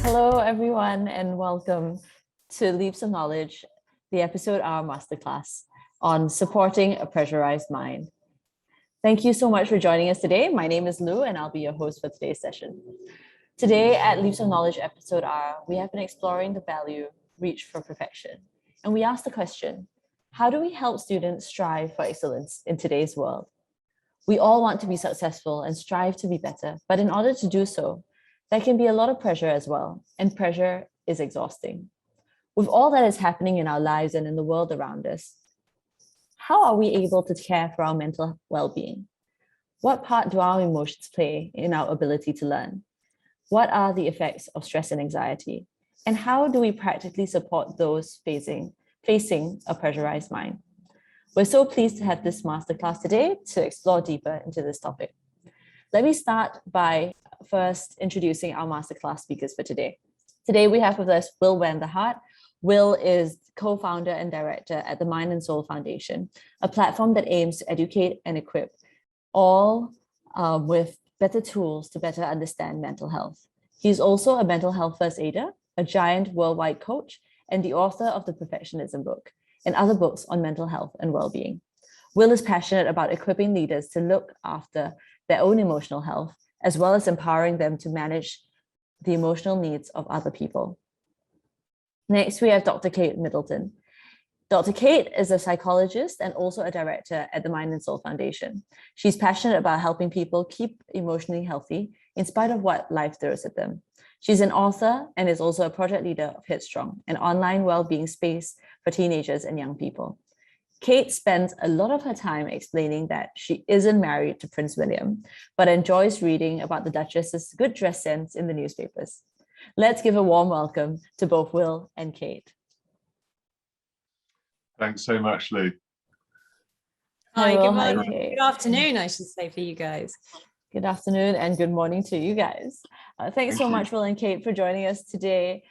Hello, everyone, and welcome to Leaps of Knowledge, the episode our Masterclass on supporting a pressurized mind. Thank you so much for joining us today. My name is Lou, and I'll be your host for today's session. Today at Leaps of Knowledge episode R, we have been exploring the value reach for perfection. And we asked the question, how do we help students strive for excellence in today's world? We all want to be successful and strive to be better, but in order to do so, there can be a lot of pressure as well, and pressure is exhausting. With all that is happening in our lives and in the world around us, how are we able to care for our mental well-being? What part do our emotions play in our ability to learn? What are the effects of stress and anxiety? And how do we practically support those facing a pressurized mind? We're so pleased to have this masterclass today to explore deeper into this topic. Let me start by first introducing our masterclass speakers for today. Today we have with us Will Hart. Will is co-founder and director at the Mind and Soul Foundation, a platform that aims to educate and equip all with better tools to better understand mental health. He's also a mental health first aider, a giant worldwide coach, and the author of the Perfectionism book and other books on mental health and well-being. Will is passionate about equipping leaders to look after their own emotional health, as well as empowering them to manage the emotional needs of other people. Next, we have Dr. Kate Middleton. Dr. Kate is a psychologist and also a director at the Mind and Soul Foundation. She's passionate about helping people keep emotionally healthy in spite of what life throws at them. She's an author and is also a project leader of Headstrong, an online well-being space for teenagers and young people. Kate spends a lot of her time explaining that she isn't married to Prince William, but enjoys reading about the Duchess's good dress sense in the newspapers. Let's give a warm welcome to both Will and Kate. Thanks so much, Lou. Hi, Hello, good morning. Kate. Good afternoon, I should say, for you guys. Good afternoon and good morning to you guys. Thanks so much, Will and Kate, for joining us today.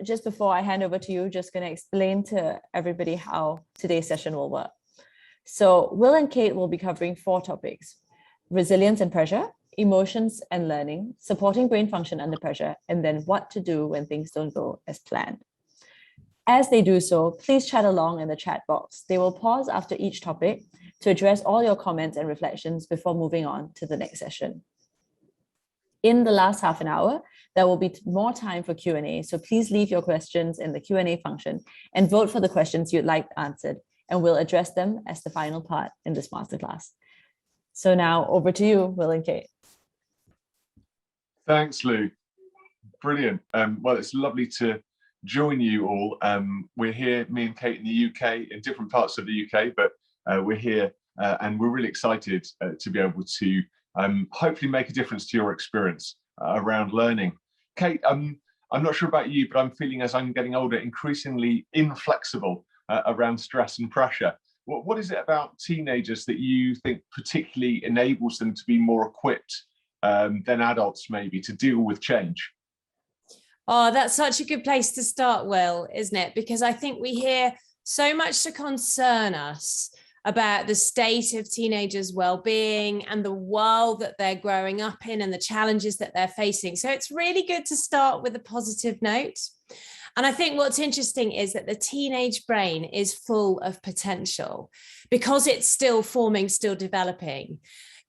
Just before I hand over to you, just going to explain to everybody how today's session will work. So Will and Kate will be covering 4 topics: resilience and pressure, emotions and learning, supporting brain function under pressure, and then what to do when things don't go as planned. As they do so, please chat along in the chat box. They will pause after each topic to address all your comments and reflections before moving on to the next session. In the last half an hour, there will be more time for Q&A, so please leave your questions in the Q&A function and vote for the questions you'd like answered, and we'll address them as the final part in this masterclass. So now over to you, Will and Kate. Thanks, Lou. Brilliant. Well, it's lovely to join you all. We're here, me and Kate, in the UK, in different parts of the UK, but we're here and we're really excited to be able to hopefully make a difference to your experience around learning. Kate, I'm not sure about you, but I'm feeling as I'm getting older, increasingly inflexible around stress and pressure. What is it about teenagers that you think particularly enables them to be more equipped than adults maybe to deal with change? Oh, that's such a good place to start, Will, isn't it? Because I think we hear so much to concern us about the state of teenagers' well-being and the world that they're growing up in and the challenges that they're facing. So it's really good to start with a positive note. And I think what's interesting is that the teenage brain is full of potential because it's still forming, still developing.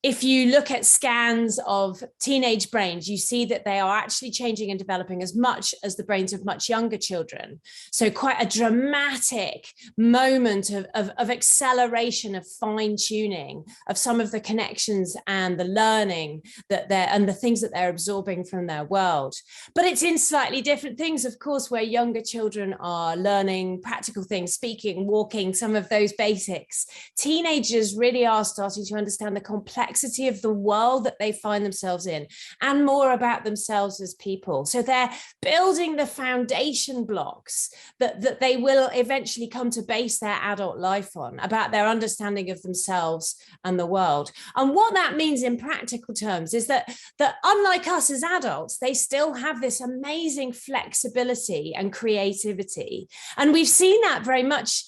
If you look at scans of teenage brains, you see that they are actually changing and developing as much as the brains of much younger children. So quite a dramatic moment of acceleration, of fine tuning of some of the connections and the learning and the things that they're absorbing from their world. But it's in slightly different things, of course, where younger children are learning practical things, speaking, walking, some of those basics. Teenagers really are starting to understand the complexity of the world that they find themselves in and more about themselves as people. So they're building the foundation blocks that they will eventually come to base their adult life on, about their understanding of themselves and the world. And what that means in practical terms is that unlike us as adults, they still have this amazing flexibility and creativity. And we've seen that very much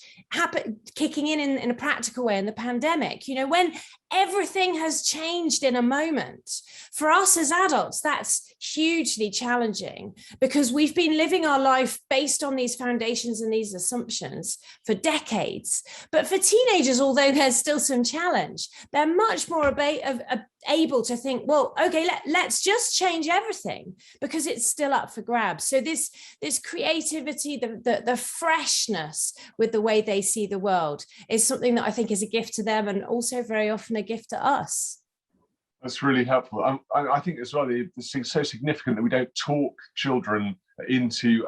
kicking in a practical way in the pandemic. You know, when everything has changed in a moment. For us as adults, that's hugely challenging because we've been living our life based on these foundations and these assumptions for decades. But for teenagers, although there's still some challenge, they're much more able to think, well, okay, let's just change everything because it's still up for grabs. So this creativity, the freshness with the way they see the world is something that I think is a gift to them and also very often a gift to us. That's really helpful. I think as well, it's so significant that we don't talk children into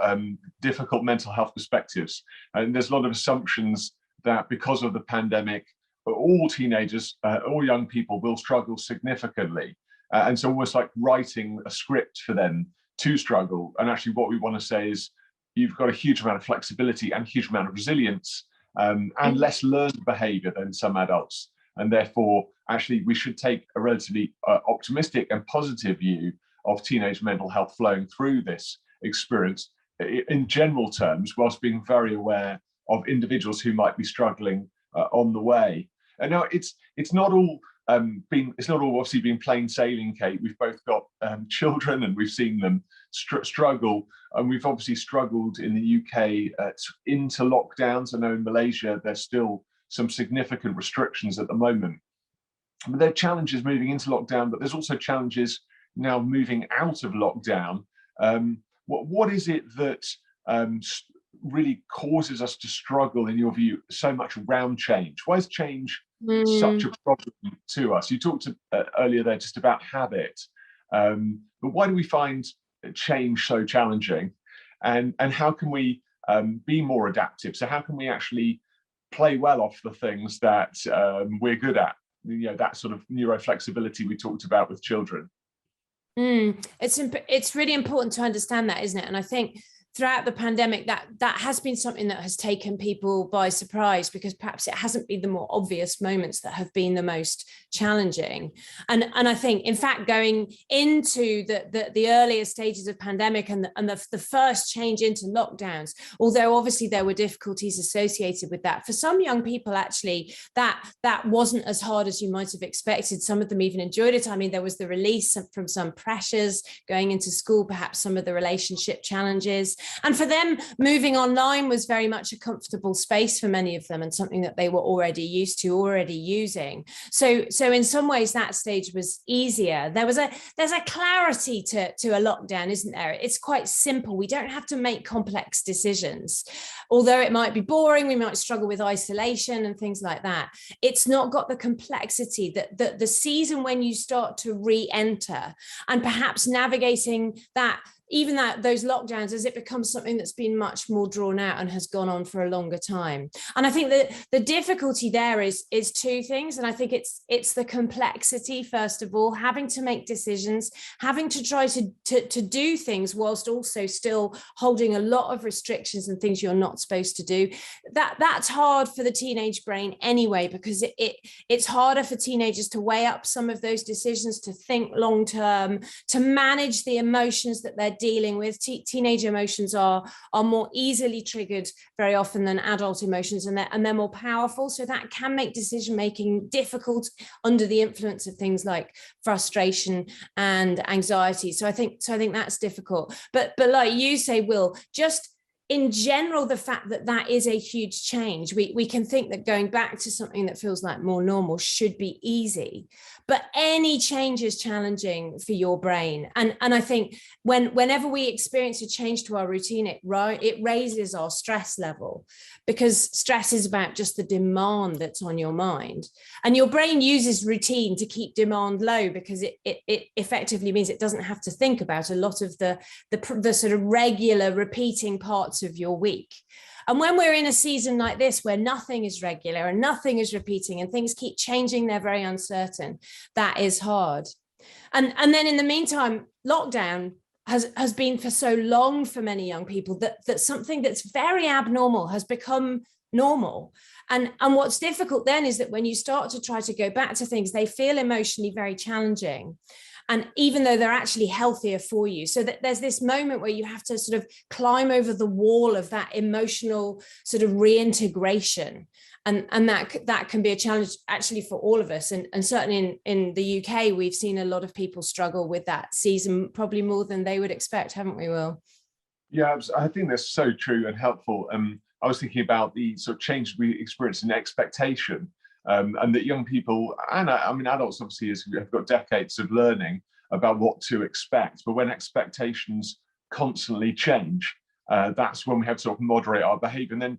difficult mental health perspectives. And there's a lot of assumptions that because of the pandemic, all teenagers, all young people will struggle significantly. And so almost like writing a script for them to struggle. And actually what we want to say is you've got a huge amount of flexibility and a huge amount of resilience and less learned behavior than some adults. And therefore, actually, we should take a relatively optimistic and positive view of teenage mental health flowing through this experience in general terms, whilst being very aware of individuals who might be struggling on the way. And now it's not all obviously been plain sailing, Kate. We've both got children and we've seen them struggle. And we've obviously struggled in the UK into lockdowns. I know in Malaysia, there's still some significant restrictions at the moment. But there are challenges moving into lockdown, but there's also challenges now moving out of lockdown. What is it that really causes us to struggle, in your view, so much around change? Why is change such a problem to us? You talked earlier there just about habit, but why do we find change so challenging? And how can we be more adaptive? So how can we actually play well off the things that we're good at? You know, that sort of neuroflexibility we talked about with children. It's really important to understand that, isn't it? And I think throughout the pandemic, that has been something that has taken people by surprise, because perhaps it hasn't been the more obvious moments that have been the most challenging. And I think, in fact, going into the earlier stages of pandemic and the first change into lockdowns, although obviously there were difficulties associated with that, for some young people, actually, that wasn't as hard as you might have expected. Some of them even enjoyed it. I mean, there was the release from some pressures going into school, perhaps some of the relationship challenges. And for them, moving online was very much a comfortable space for many of them and something that they were already used to, already using. So in some ways, that stage was easier. There's a clarity to a lockdown, isn't there? It's quite simple. We don't have to make complex decisions. Although it might be boring, we might struggle with isolation and things like that. It's not got the complexity that the season when you start to re-enter and perhaps navigating that, even those lockdowns, as it becomes something that's been much more drawn out and has gone on for a longer time. And I think that the difficulty there is two things. And I think it's the complexity, first of all, having to make decisions, having to try to do things whilst also still holding a lot of restrictions and things you're not supposed to do. That's hard for the teenage brain anyway, because it's harder for teenagers to weigh up some of those decisions, to think long term, to manage the emotions that they're dealing with. Teenage emotions are more easily triggered very often than adult emotions, and they're more powerful. So that can make decision making difficult under the influence of things like frustration and anxiety. So I think that's difficult. But like you say, Will, just in general, the fact that is a huge change. We can think that going back to something that feels like more normal should be easy, but any change is challenging for your brain. And I think whenever we experience a change to our routine, it raises our stress level, because stress is about just the demand that's on your mind. And your brain uses routine to keep demand low, because it effectively means it doesn't have to think about a lot of the sort of regular repeating parts of your week. And when we're in a season like this, where nothing is regular and nothing is repeating and things keep changing, they're very uncertain, that is hard. And then in the meantime, lockdown has been for so long for many young people that something that's very abnormal has become normal. And what's difficult then is that when you start to try to go back to things, they feel emotionally very challenging. And even though they're actually healthier for you, so that there's this moment where you have to sort of climb over the wall of that emotional sort of reintegration. and that can be a challenge actually for all of us, and certainly in the UK we've seen a lot of people struggle with that season, probably more than they would expect, haven't we, Will? Yeah, I think that's so true and helpful. I was thinking about the sort of change we experience in expectation, and that young people, and I mean adults obviously have got decades of learning about what to expect, but when expectations constantly change, that's when we have to sort of moderate our behaviour. And then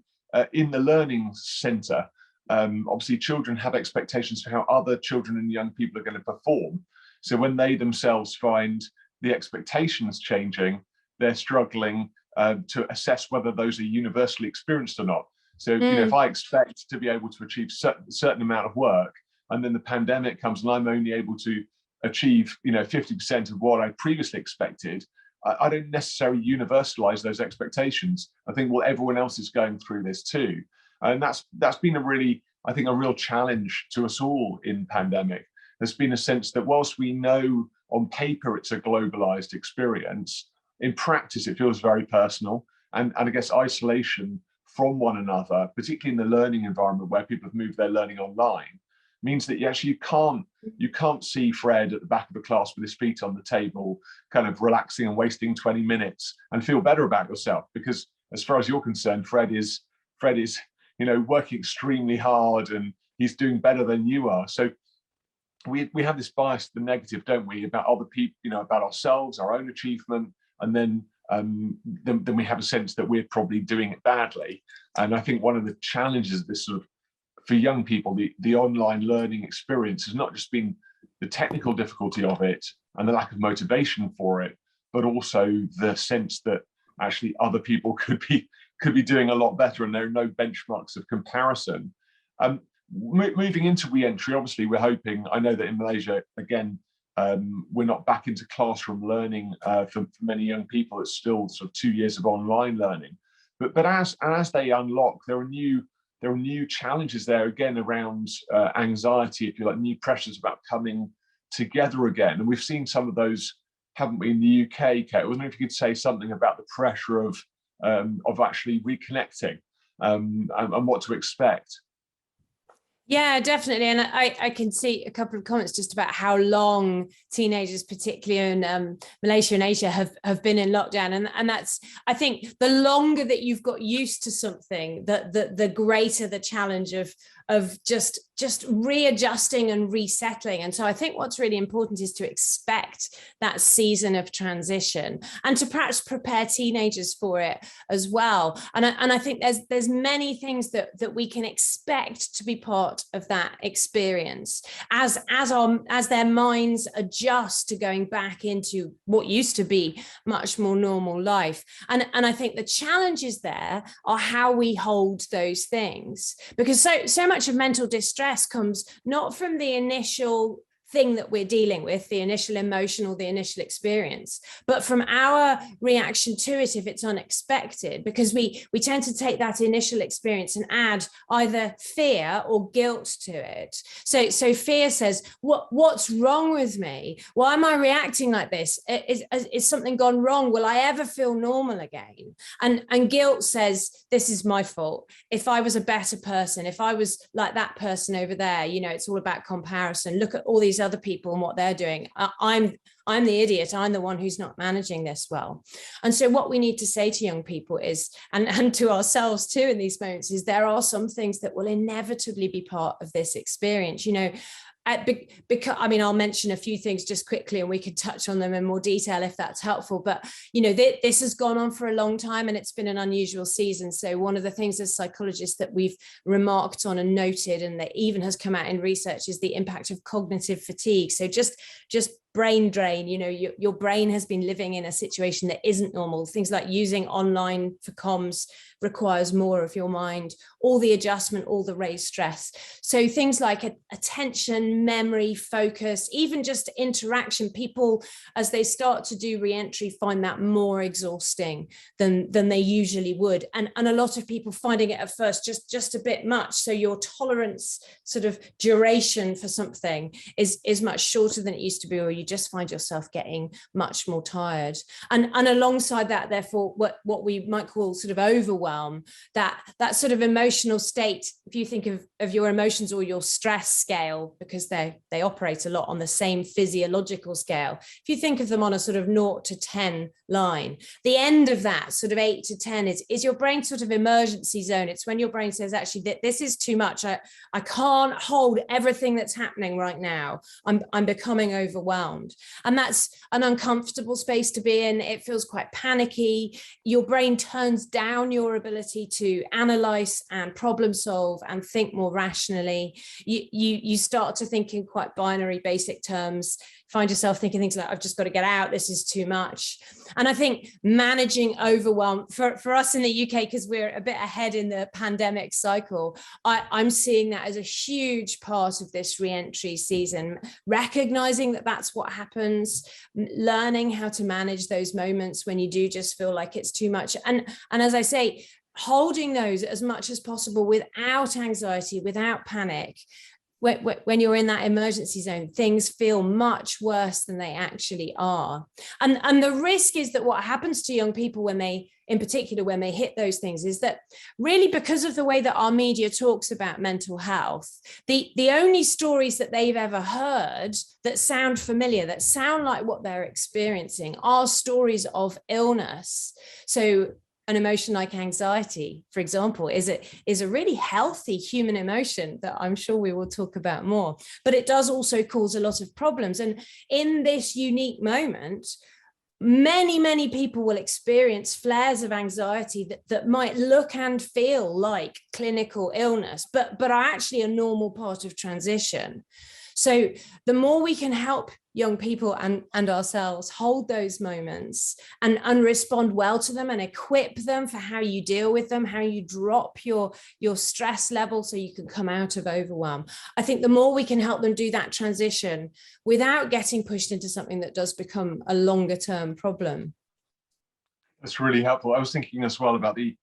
in the learning centre, obviously children have expectations for how other children and young people are going to perform. So when they themselves find the expectations changing, they're struggling to assess whether those are universally experienced or not. So, you know, if I expect to be able to achieve a certain amount of work, and then the pandemic comes and I'm only able to achieve, you know, 50% of what I previously expected, I don't necessarily universalize those expectations. I think, well, everyone else is going through this too. And that's been a real challenge to us all in pandemic. There's been a sense that whilst we know on paper it's a globalized experience, in practice it feels very personal. And I guess isolation from one another, particularly in the learning environment where people have moved their learning online, means that you can't see Fred at the back of the class with his feet on the table, kind of relaxing and wasting 20 minutes and feel better about yourself, because as far as you're concerned, Fred is, you know, working extremely hard and he's doing better than you are. So we have this bias to the negative, don't we, about other people, you know, about ourselves, our own achievement, and then we have a sense that we're probably doing it badly. And I think one of the challenges of this sort of, for young people, the online learning experience has not just been the technical difficulty of it and the lack of motivation for it, but also the sense that actually other people could be doing a lot better, and there are no benchmarks of comparison. Moving into re-entry, obviously we're hoping, I know that in Malaysia, again, we're not back into classroom learning for many young people. It's still sort of 2 years of online learning, but as they unlock, there are new challenges there again around anxiety, if you like, new pressures about coming together again. And we've seen some of those, haven't we, in the UK, Kate? I wasn't if you could say something about the pressure of actually reconnecting and what to expect. Yeah, definitely. And I can see a couple of comments just about how long teenagers, particularly in Malaysia and Asia, have been in lockdown. And that's, I think, the longer that you've got used to something, the greater the challenge of just readjusting and resettling. And so I think what's really important is to expect that season of transition and to perhaps prepare teenagers for it as well. And I think there's many things that we can expect to be part of that experience as their minds adjust to going back into what used to be much more normal life. And I think the challenges there are how we hold those things, because so much of mental distress comes not from the initial thing that we're dealing with, the initial emotion or the initial experience, but from our reaction to it if it's unexpected, because we tend to take that initial experience and add either fear or guilt to it. So fear says, what's wrong with me? Why am I reacting like this? Is something gone wrong? Will I ever feel normal again? And guilt says, this is my fault. If I was a better person, if I was like that person over there, you know, it's all about comparison. Look at all these other people and what they're doing. I'm the idiot. I'm the one who's not managing this well. And so what we need to say to young people is, and to ourselves too in these moments, is there are some things that will inevitably be part of this experience. You know, because I mean, I'll mention a few things just quickly and we could touch on them in more detail if that's helpful. But, you know, this has gone on for a long time and it's been an unusual season. So one of the things as psychologists that we've remarked on and noted, and that even has come out in research, is the impact of cognitive fatigue. So just brain drain. You know, your brain has been living in a situation that isn't normal. Things like using online for comms requires more of your mind, all the adjustment, all the raised stress. So things like attention, memory, focus, even just interaction. People, as they start to do re-entry, find that more exhausting than they usually would. And a lot of people finding it at first just a bit much. So your tolerance sort of duration for something is much shorter than it used to be, or you just find yourself getting much more tired. And alongside that, therefore, what we might call sort of overwhelm, that sort of emotional state, if you think of your emotions or your stress scale, because they operate a lot on the same physiological scale. If you think of them on a sort of 0 to 10 line, the end of that sort of 8 to 10 is your brain sort of emergency zone. It's when your brain says, actually, this is too much. I can't hold everything that's happening right now. I'm becoming overwhelmed. And that's an uncomfortable space to be in. It feels quite panicky. Your brain turns down your ability to analyze and problem solve and think more rationally. You start to think in quite binary, basic terms, find yourself thinking things like, I've just got to get out, this is too much. And I think managing overwhelm for us in the UK, because we're a bit ahead in the pandemic cycle, I'm seeing that as a huge part of this re-entry season, recognizing that that's what happens, learning how to manage those moments when you do just feel like it's too much. And as I say, holding those as much as possible without anxiety, without panic. When you're in that emergency zone, things feel much worse than they actually are. And the risk is that what happens to young people when they hit those things is that really, because of the way that our media talks about mental health, the only stories that they've ever heard that sound familiar, that sound like what they're experiencing, are stories of illness. So an emotion like anxiety, for example, is a really healthy human emotion that I'm sure we will talk about more, but it does also cause a lot of problems. And in this unique moment, many people will experience flares of anxiety that might look and feel like clinical illness, but are actually a normal part of transition. So the more we can help young people and ourselves hold those moments and respond well to them and equip them for how you deal with them, how you drop your stress level so you can come out of overwhelm. I think the more we can help them do that transition without getting pushed into something that does become a longer term problem. That's really helpful. I was thinking as well about the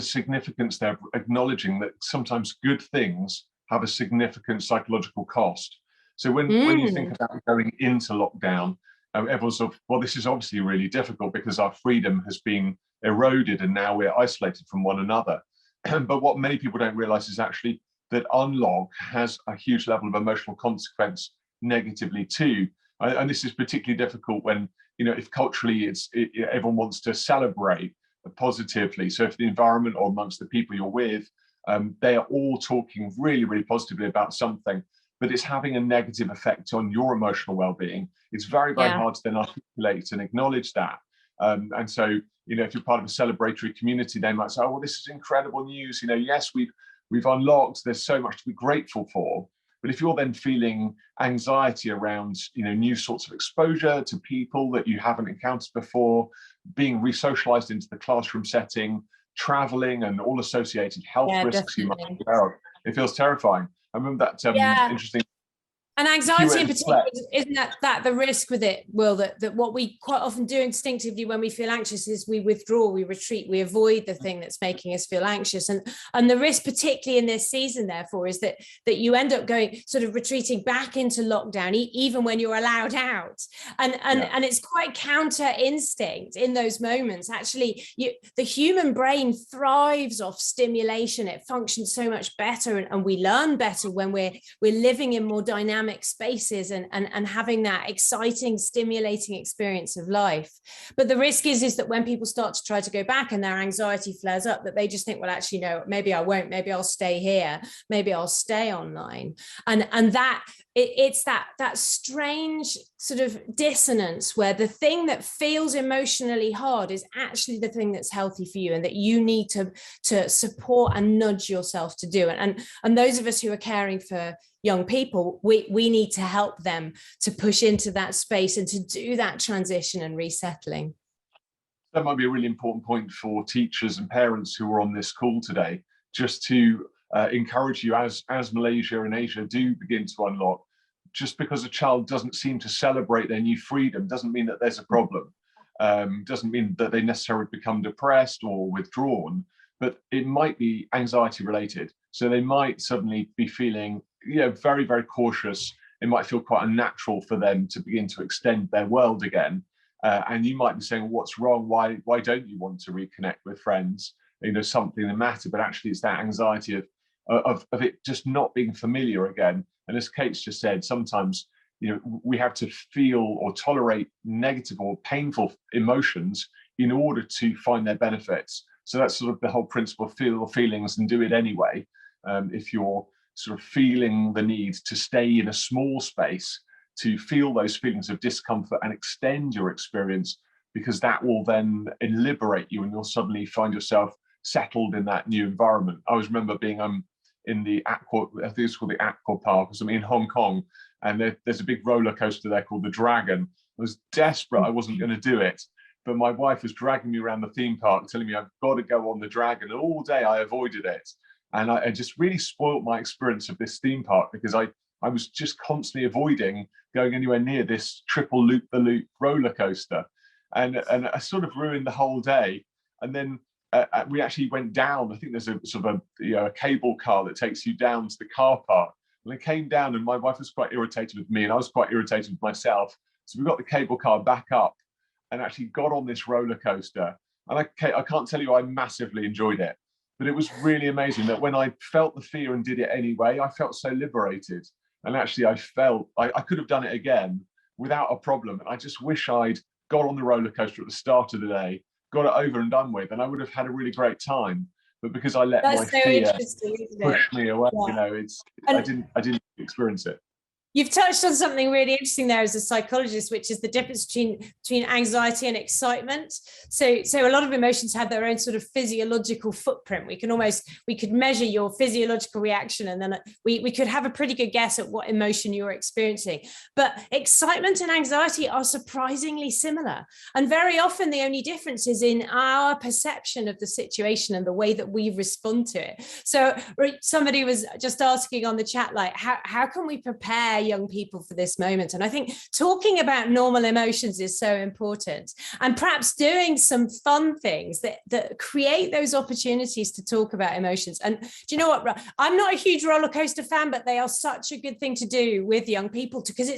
significance there of acknowledging that sometimes good things have a significant psychological cost. So when you think about going into lockdown, everyone's sort of, well, this is obviously really difficult because our freedom has been eroded and now we're isolated from one another. But what many people don't realize is actually that unlock has a huge level of emotional consequence negatively too. And this is particularly difficult when, if culturally everyone wants to celebrate positively. So if the environment or amongst the people you're with, they are all talking really, really positively about something, but it's having a negative effect on your emotional well-being. It's very, very hard to then articulate and acknowledge that. And so, if you're part of a celebratory community, they might say, oh, well, this is incredible news. Yes, we've unlocked, there's so much to be grateful for. But if you're then feeling anxiety around, new sorts of exposure to people that you haven't encountered before, being re-socialized into the classroom setting, traveling and all associated health risks you might be aware of, it feels terrifying. I remember that interesting. And anxiety in particular, isn't that the risk with it, Will, that what we quite often do instinctively when we feel anxious is we withdraw, we retreat, we avoid the thing that's making us feel anxious. And the risk, particularly in this season, therefore, is that you end up going sort of retreating back into lockdown, even when you're allowed out. And it's quite counter instinct in those moments. Actually, the human brain thrives off stimulation. It functions so much better and we learn better when we're living in more dynamic spaces and having that exciting, stimulating experience of life. But the risk is that when people start to try to go back and their anxiety flares up, that they just think, well, actually, no, maybe I won't, maybe I'll stay here, maybe I'll stay online. And that it's that strange sort of dissonance where the thing that feels emotionally hard is actually the thing that's healthy for you and that you need to support and nudge yourself to do. And those of us who are caring for young people, we need to help them to push into that space and to do that transition and resettling. That might be a really important point for teachers and parents who are on this call today, just to encourage you as Malaysia and Asia do begin to unlock. Just because a child doesn't seem to celebrate their new freedom doesn't mean that there's a problem. Doesn't mean that they necessarily become depressed or withdrawn, but it might be anxiety related. So they might suddenly be feeling very, very cautious it might feel quite unnatural for them to begin to extend their world again. And you might be saying, what's wrong? Why don't you want to reconnect with friends? Something the matter, but actually it's that anxiety of it just not being familiar again. And as Kate's just said, sometimes we have to feel or tolerate negative or painful emotions in order to find their benefits. So that's sort of the whole principle of feel feelings and do it anyway. If you're sort of feeling the need to stay in a small space, to feel those feelings of discomfort and extend your experience, because that will then liberate you and you'll suddenly find yourself settled in that new environment. I always remember being in the aqua, I think it's called the aqua park or something in Hong Kong, and there's a big roller coaster there called the Dragon. I was desperate, I wasn't going to do it, but my wife was dragging me around the theme park, telling me I've got to go on the Dragon, and all day I avoided it. And I just really spoilt my experience of this theme park, because I was just constantly avoiding going anywhere near this triple loop-the-loop roller coaster. And I sort of ruined the whole day. And then we actually went down. I think there's a sort of a cable car that takes you down to the car park. And I came down, and my wife was quite irritated with me, and I was quite irritated with myself. So we got the cable car back up and actually got on this roller coaster. And I can't tell you, I massively enjoyed it. But it was really amazing that when I felt the fear and did it anyway, I felt so liberated. And actually, I felt I could have done it again without a problem. And I just wish I'd got on the roller coaster at the start of the day, got it over and done with, and I would have had a really great time. But because I let my fear push me away, I didn't experience it. You've touched on something really interesting there as a psychologist, which is the difference between anxiety and excitement. So a lot of emotions have their own sort of physiological footprint. We could measure your physiological reaction, and then we could have a pretty good guess at what emotion you're experiencing. But excitement and anxiety are surprisingly similar. And very often the only difference is in our perception of the situation and the way that we respond to it. So somebody was just asking on the chat, like, how can we prepare young people for this moment? And I think talking about normal emotions is so important, and perhaps doing some fun things that create those opportunities to talk about emotions. And do you know what? I'm not a huge roller coaster fan, but they are such a good thing to do with young people, because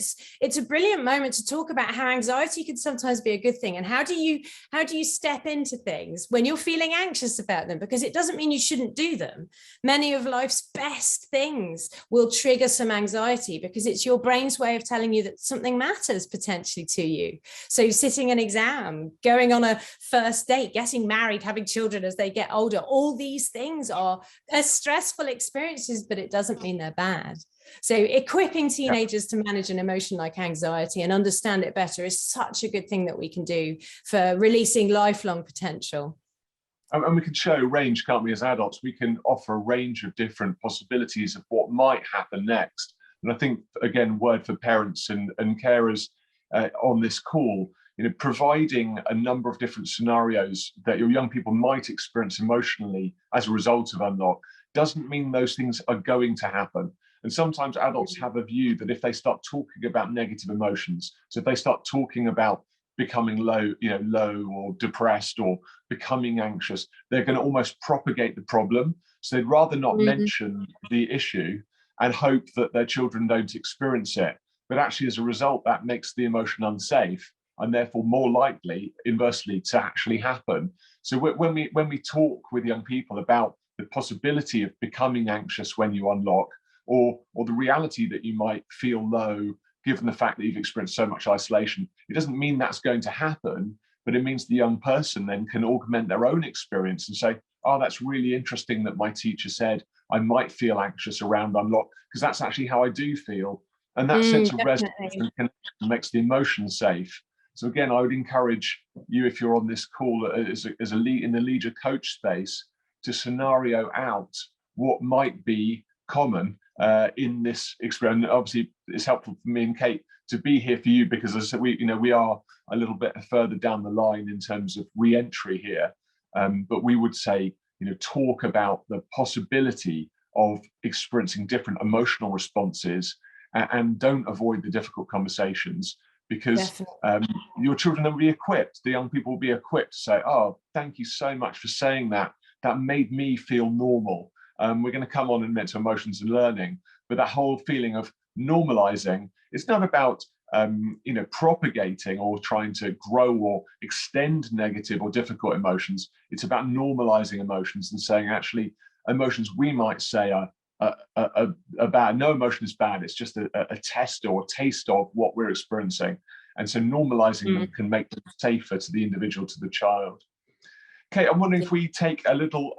it's a brilliant moment to talk about how anxiety can sometimes be a good thing, and how do you step into things when you're feeling anxious about them, because it doesn't mean you shouldn't do them. Many of life's best things will trigger some anxiety, because it's your brain's way of telling you that something matters potentially to you. So sitting an exam, going on a first date, getting married, having children as they get older, all these things are stressful experiences, but it doesn't mean they're bad. So equipping teenagers to manage an emotion like anxiety and understand it better is such a good thing that we can do for releasing lifelong potential. And we can show range, can't we, as adults? We can offer a range of different possibilities of what might happen next. And I think, again, word for parents and carers on this call, providing a number of different scenarios that your young people might experience emotionally as a result of unlock doesn't mean those things are going to happen. And sometimes adults have a view that if they start talking about negative emotions, so if they start talking about becoming low or depressed or becoming anxious, they're going to almost propagate the problem. So they'd rather not mention the issue and hope that their children don't experience it. But actually, as a result, that makes the emotion unsafe and therefore more likely, inversely, to actually happen. So when we talk with young people about the possibility of becoming anxious when you unlock, or the reality that you might feel low, given the fact that you've experienced so much isolation, it doesn't mean that's going to happen, but it means the young person then can augment their own experience and say, oh, that's really interesting that my teacher said I might feel anxious around unlock, because that's actually how I do feel. And that sense of resonance and connection makes the emotion safe. So again, I would encourage you, if you're on this call as a lead in the leader coach space, to scenario out what might be common in this experience. Obviously, it's helpful for me and Kate to be here for you, because as I said, we are a little bit further down the line in terms of re-entry here. But we would say, talk about the possibility of experiencing different emotional responses, and don't avoid the difficult conversations, because your children will be equipped, the young people will be equipped to say, oh, thank you so much for saying that. That made me feel normal. We're going to come on and into emotions and learning, but that whole feeling of normalizing. It's not about propagating or trying to grow or extend negative or difficult emotions. It's about normalizing emotions and saying, actually, emotions we might say are bad. No emotion is bad. It's just a test or a taste of what we're experiencing. And so normalizing them can make them safer to the individual, to the child. Kate, I'm wondering if we take a little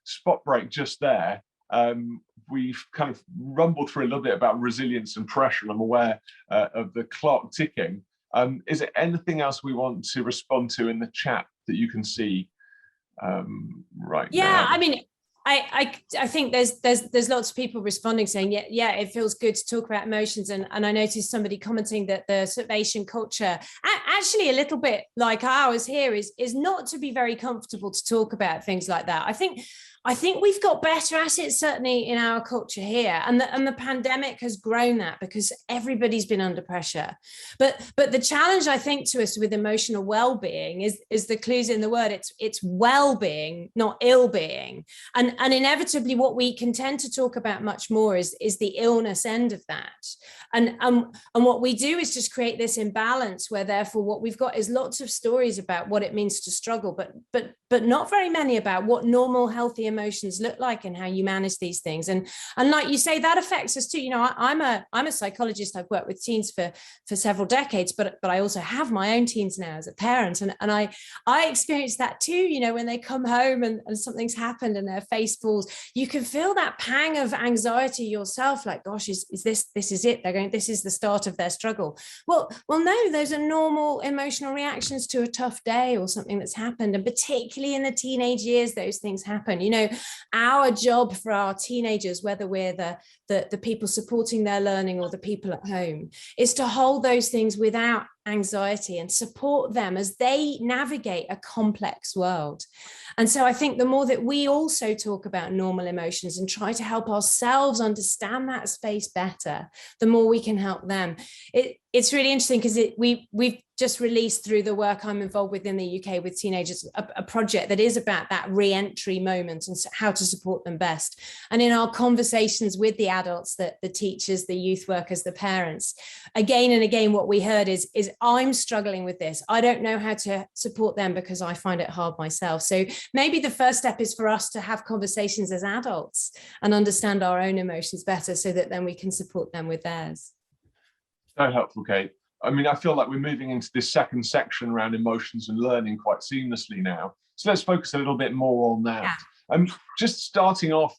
spot break just there. We've kind of rumbled through a little bit about resilience and pressure, and I'm aware of the clock ticking. Is there anything else we want to respond to in the chat that you can see right now? Yeah, I mean, I think there's lots of people responding saying, yeah, it feels good to talk about emotions. And I noticed somebody commenting that the sort of Asian culture, actually a little bit like ours here, is not to be very comfortable to talk about things like that. I think we've got better at it, certainly in our culture here, and the pandemic has grown that because everybody's been under pressure. But the challenge, I think, to us with emotional well-being is the clues in the word. It's well-being, not ill-being, and inevitably what we can tend to talk about much more is the illness end of that. And what we do is just create this imbalance where therefore what we've got is lots of stories about what it means to struggle, but not very many about what normal, healthy emotions look like and how you manage these things. And like you say, that affects us too. You know, I'm a psychologist. I've worked with teens for several decades, but I also have my own teens now as a parent. And I experience that too, you know, when they come home and something's happened and their face falls, you can feel that pang of anxiety yourself, like, gosh, is this is it? They're going, this is the start of their struggle. Well, no, those are normal emotional reactions to a tough day or something that's happened. And particularly in the teenage years, those things happen. You know, our job for our teenagers, whether we're the people supporting their learning or the people at home, is to hold those things without anxiety and support them as they navigate a complex world. And so I think the more that we also talk about normal emotions and try to help ourselves understand that space better, the more we can help them. It's really interesting because we've just released, through the work I'm involved with in the UK with teenagers, a project that is about that re-entry moment and how to support them best. And in our conversations with the adults, the teachers, the youth workers, the parents, again and again, what we heard is I'm struggling with this. I don't know how to support them because I find it hard myself. So maybe the first step is for us to have conversations as adults and understand our own emotions better so that then we can support them with theirs. So helpful, Kate. I mean, I feel like we're moving into this second section around emotions and learning quite seamlessly now. So let's focus a little bit more on that. Yeah. Just starting off,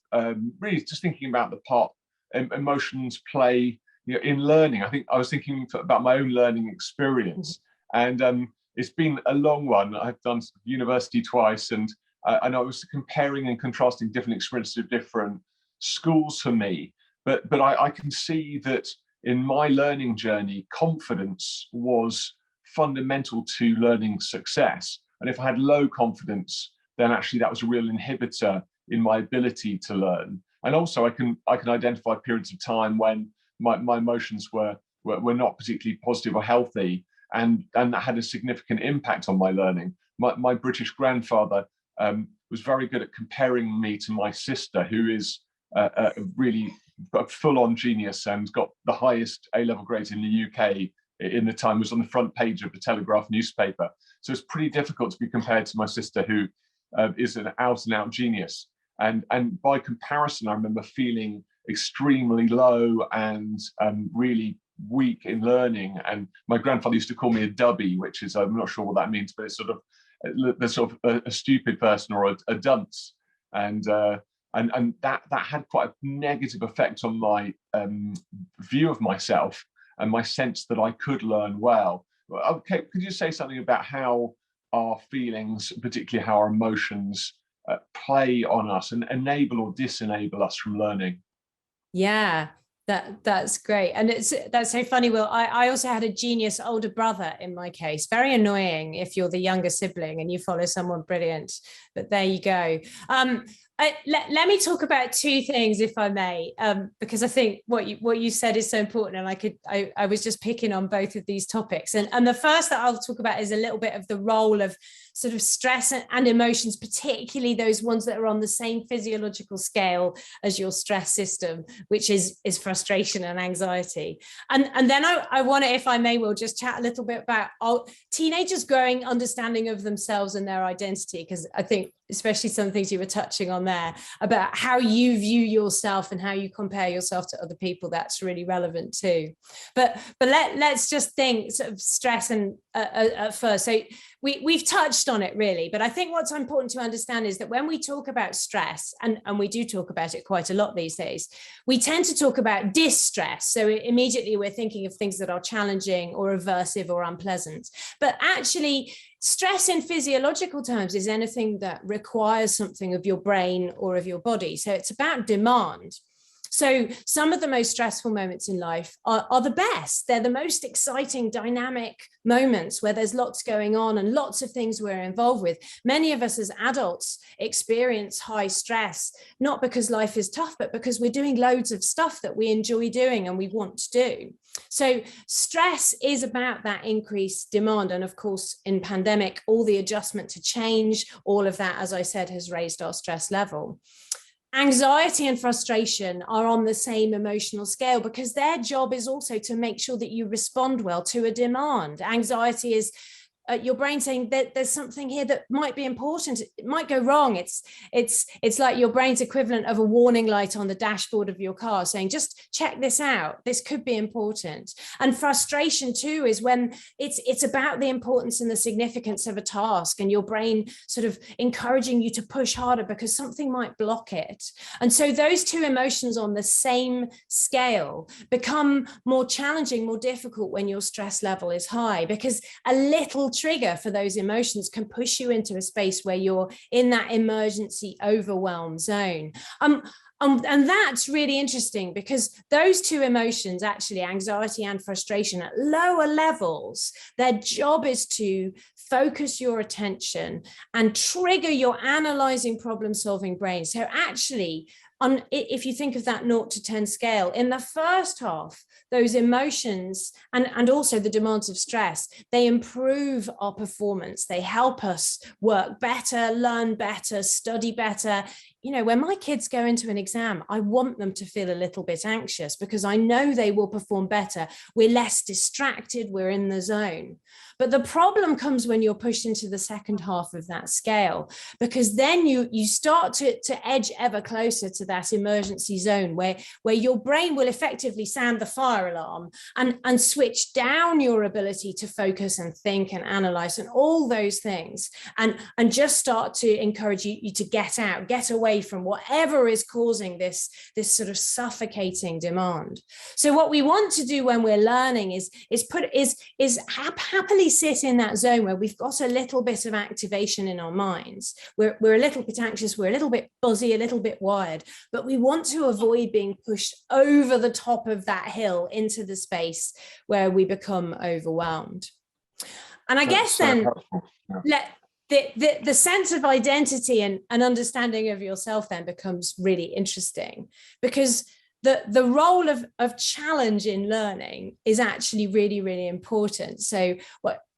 really just thinking about the part emotions play, you know, in learning. I think I was thinking about my own learning experience, and it's been a long one. I've done university twice, and I was comparing and contrasting different experiences of different schools for me. But I can see that in my learning journey, confidence was fundamental to learning success. And if I had low confidence, then actually that was a real inhibitor in my ability to learn. And also I can identify periods of time when my emotions were not particularly positive or healthy, and that had a significant impact on my learning. My British grandfather was very good at comparing me to my sister, who is really a full-on genius and got the highest A-level grades in the UK in the time, was on the front page of the Telegraph newspaper. So it's pretty difficult to be compared to my sister, who is an out-and-out genius. And by comparison, I remember feeling extremely low and really weak in learning. And my grandfather used to call me a dubby, which is, I'm not sure what that means, but it's sort of a stupid person or a dunce. And that had quite a negative effect on my view of myself and my sense that I could learn well. Okay, could you say something about how our feelings, particularly how our emotions, play on us and enable or disenable us from learning? Yeah, that's great. And that's so funny, Will. I also had a genius older brother in my case. Very annoying if you're the younger sibling and you follow someone brilliant, but there you go. Let me talk about two things, if I may, because I think what you said is so important, and I was just picking on both of these topics, and the first that I'll talk about is a little bit of the role of sort of stress and emotions, particularly those ones that are on the same physiological scale as your stress system, which is frustration and anxiety, and then I want to, if I may, we'll just chat a little bit about teenagers' growing understanding of themselves and their identity, because I think especially some things you were touching on there about how you view yourself and how you compare yourself to other people, that's really relevant too. But let's just think sort of stress and at first. So we've touched on it really, but I think what's important to understand is that when we talk about stress, and we do talk about it quite a lot these days, we tend to talk about distress. So immediately we're thinking of things that are challenging or aversive or unpleasant. But actually, stress in physiological terms is anything that requires something of your brain or of your body. So it's about demand. So some of the most stressful moments in life are the best. They're the most exciting, dynamic moments where there's lots going on and lots of things we're involved with. Many of us as adults experience high stress, not because life is tough, but because we're doing loads of stuff that we enjoy doing and we want to do. So stress is about that increased demand. And of course, in pandemic, all the adjustment to change, all of that, as I said, has raised our stress level. Anxiety and frustration are on the same emotional scale because their job is also to make sure that you respond well to a demand. Anxiety is your brain saying that there's something here that might be important. It might go wrong. It's like your brain's equivalent of a warning light on the dashboard of your car saying, just check this out. This could be important. And frustration too is when it's about the importance and the significance of a task and your brain sort of encouraging you to push harder because something might block it. And so those two emotions on the same scale become more challenging, more difficult when your stress level is high, because a little trigger for those emotions can push you into a space where you're in that emergency overwhelm zone. And that's really interesting because those two emotions, actually anxiety and frustration at lower levels, their job is to focus your attention and trigger your analyzing, problem-solving brain. So actually, if you think of that 0 to 10 scale, in the first half, those emotions and also the demands of stress, they improve our performance. They help us work better, learn better, study better. You know, when my kids go into an exam, I want them to feel a little bit anxious because I know they will perform better. We're less distracted, we're in the zone. But the problem comes when you're pushed into the second half of that scale, because then you start to edge ever closer to that emergency zone where your brain will effectively sound the fire alarm and switch down your ability to focus and think and analyze and all those things, and just start to encourage you to get out, get away from whatever is causing this sort of suffocating demand. So what we want to do when we're learning is happily sit in that zone where we've got a little bit of activation in our minds. We're a little bit anxious, we're a little bit buzzy, a little bit wired, but we want to avoid being pushed over the top of that hill into the space where we become overwhelmed. And I guess then the sense of identity and understanding of yourself then becomes really interesting, because the role of challenge in learning is actually really, really important. So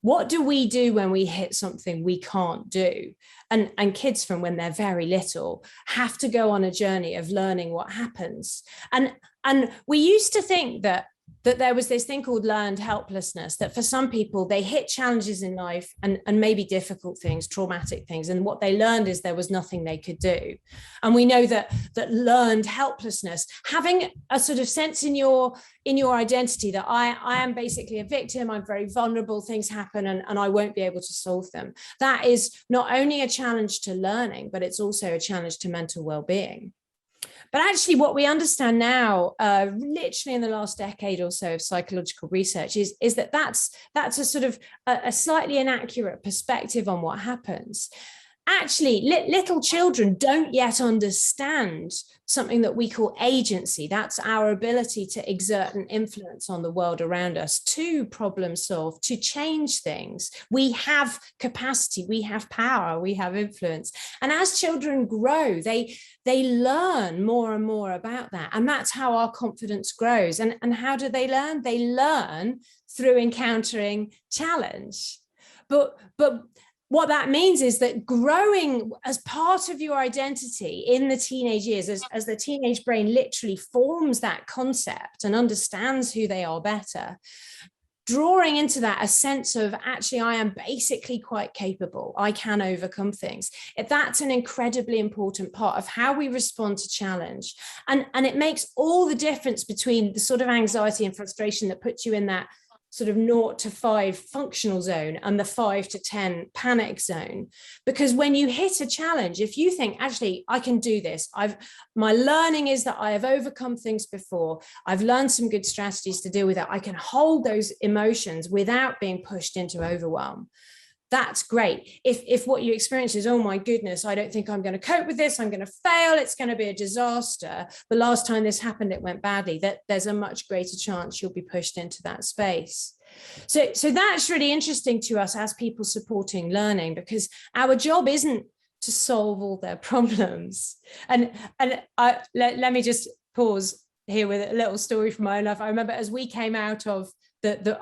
what do we do when we hit something we can't do? And kids from when they're very little have to go on a journey of learning what happens. And we used to think that there was this thing called learned helplessness, that for some people they hit challenges in life and maybe difficult things, traumatic things, and what they learned is there was nothing they could do. And we know that learned helplessness, having a sort of sense in your identity that I am basically a victim, I'm very vulnerable, things happen and I won't be able to solve them. That is not only a challenge to learning, but it's also a challenge to mental well-being. But actually what we understand now, literally in the last decade or so of psychological research, is that's a sort of a slightly inaccurate perspective on what happens. actually little children don't yet understand something that we call agency. That's our ability to exert an influence on the world around us, to problem solve, to change things. We have capacity, we have power, we have influence. And as children grow, they learn more and more about that. And that's how our confidence grows. And how do they learn? They learn through encountering challenge. But what that means is that growing as part of your identity in the teenage years, as the teenage brain literally forms that concept and understands who they are better, drawing into that a sense of, actually, I am basically quite capable. I can overcome things. That's an incredibly important part of how we respond to challenge. And it makes all the difference between the sort of anxiety and frustration that puts you in that sort of 0 to 5 functional zone and the 5 to 10 panic zone. Because when you hit a challenge, if you think, actually, I can do this, my learning is that I have overcome things before, I've learned some good strategies to deal with it, I can hold those emotions without being pushed into overwhelm. That's great. If what you experience is, oh my goodness, I don't think I'm going to cope with this, I'm going to fail, it's going to be a disaster, the last time this happened it went badly, that there's a much greater chance you'll be pushed into that space. So that's really interesting to us as people supporting learning, because our job isn't to solve all their problems. And let me just pause here with a little story from my own life. I remember as we came out of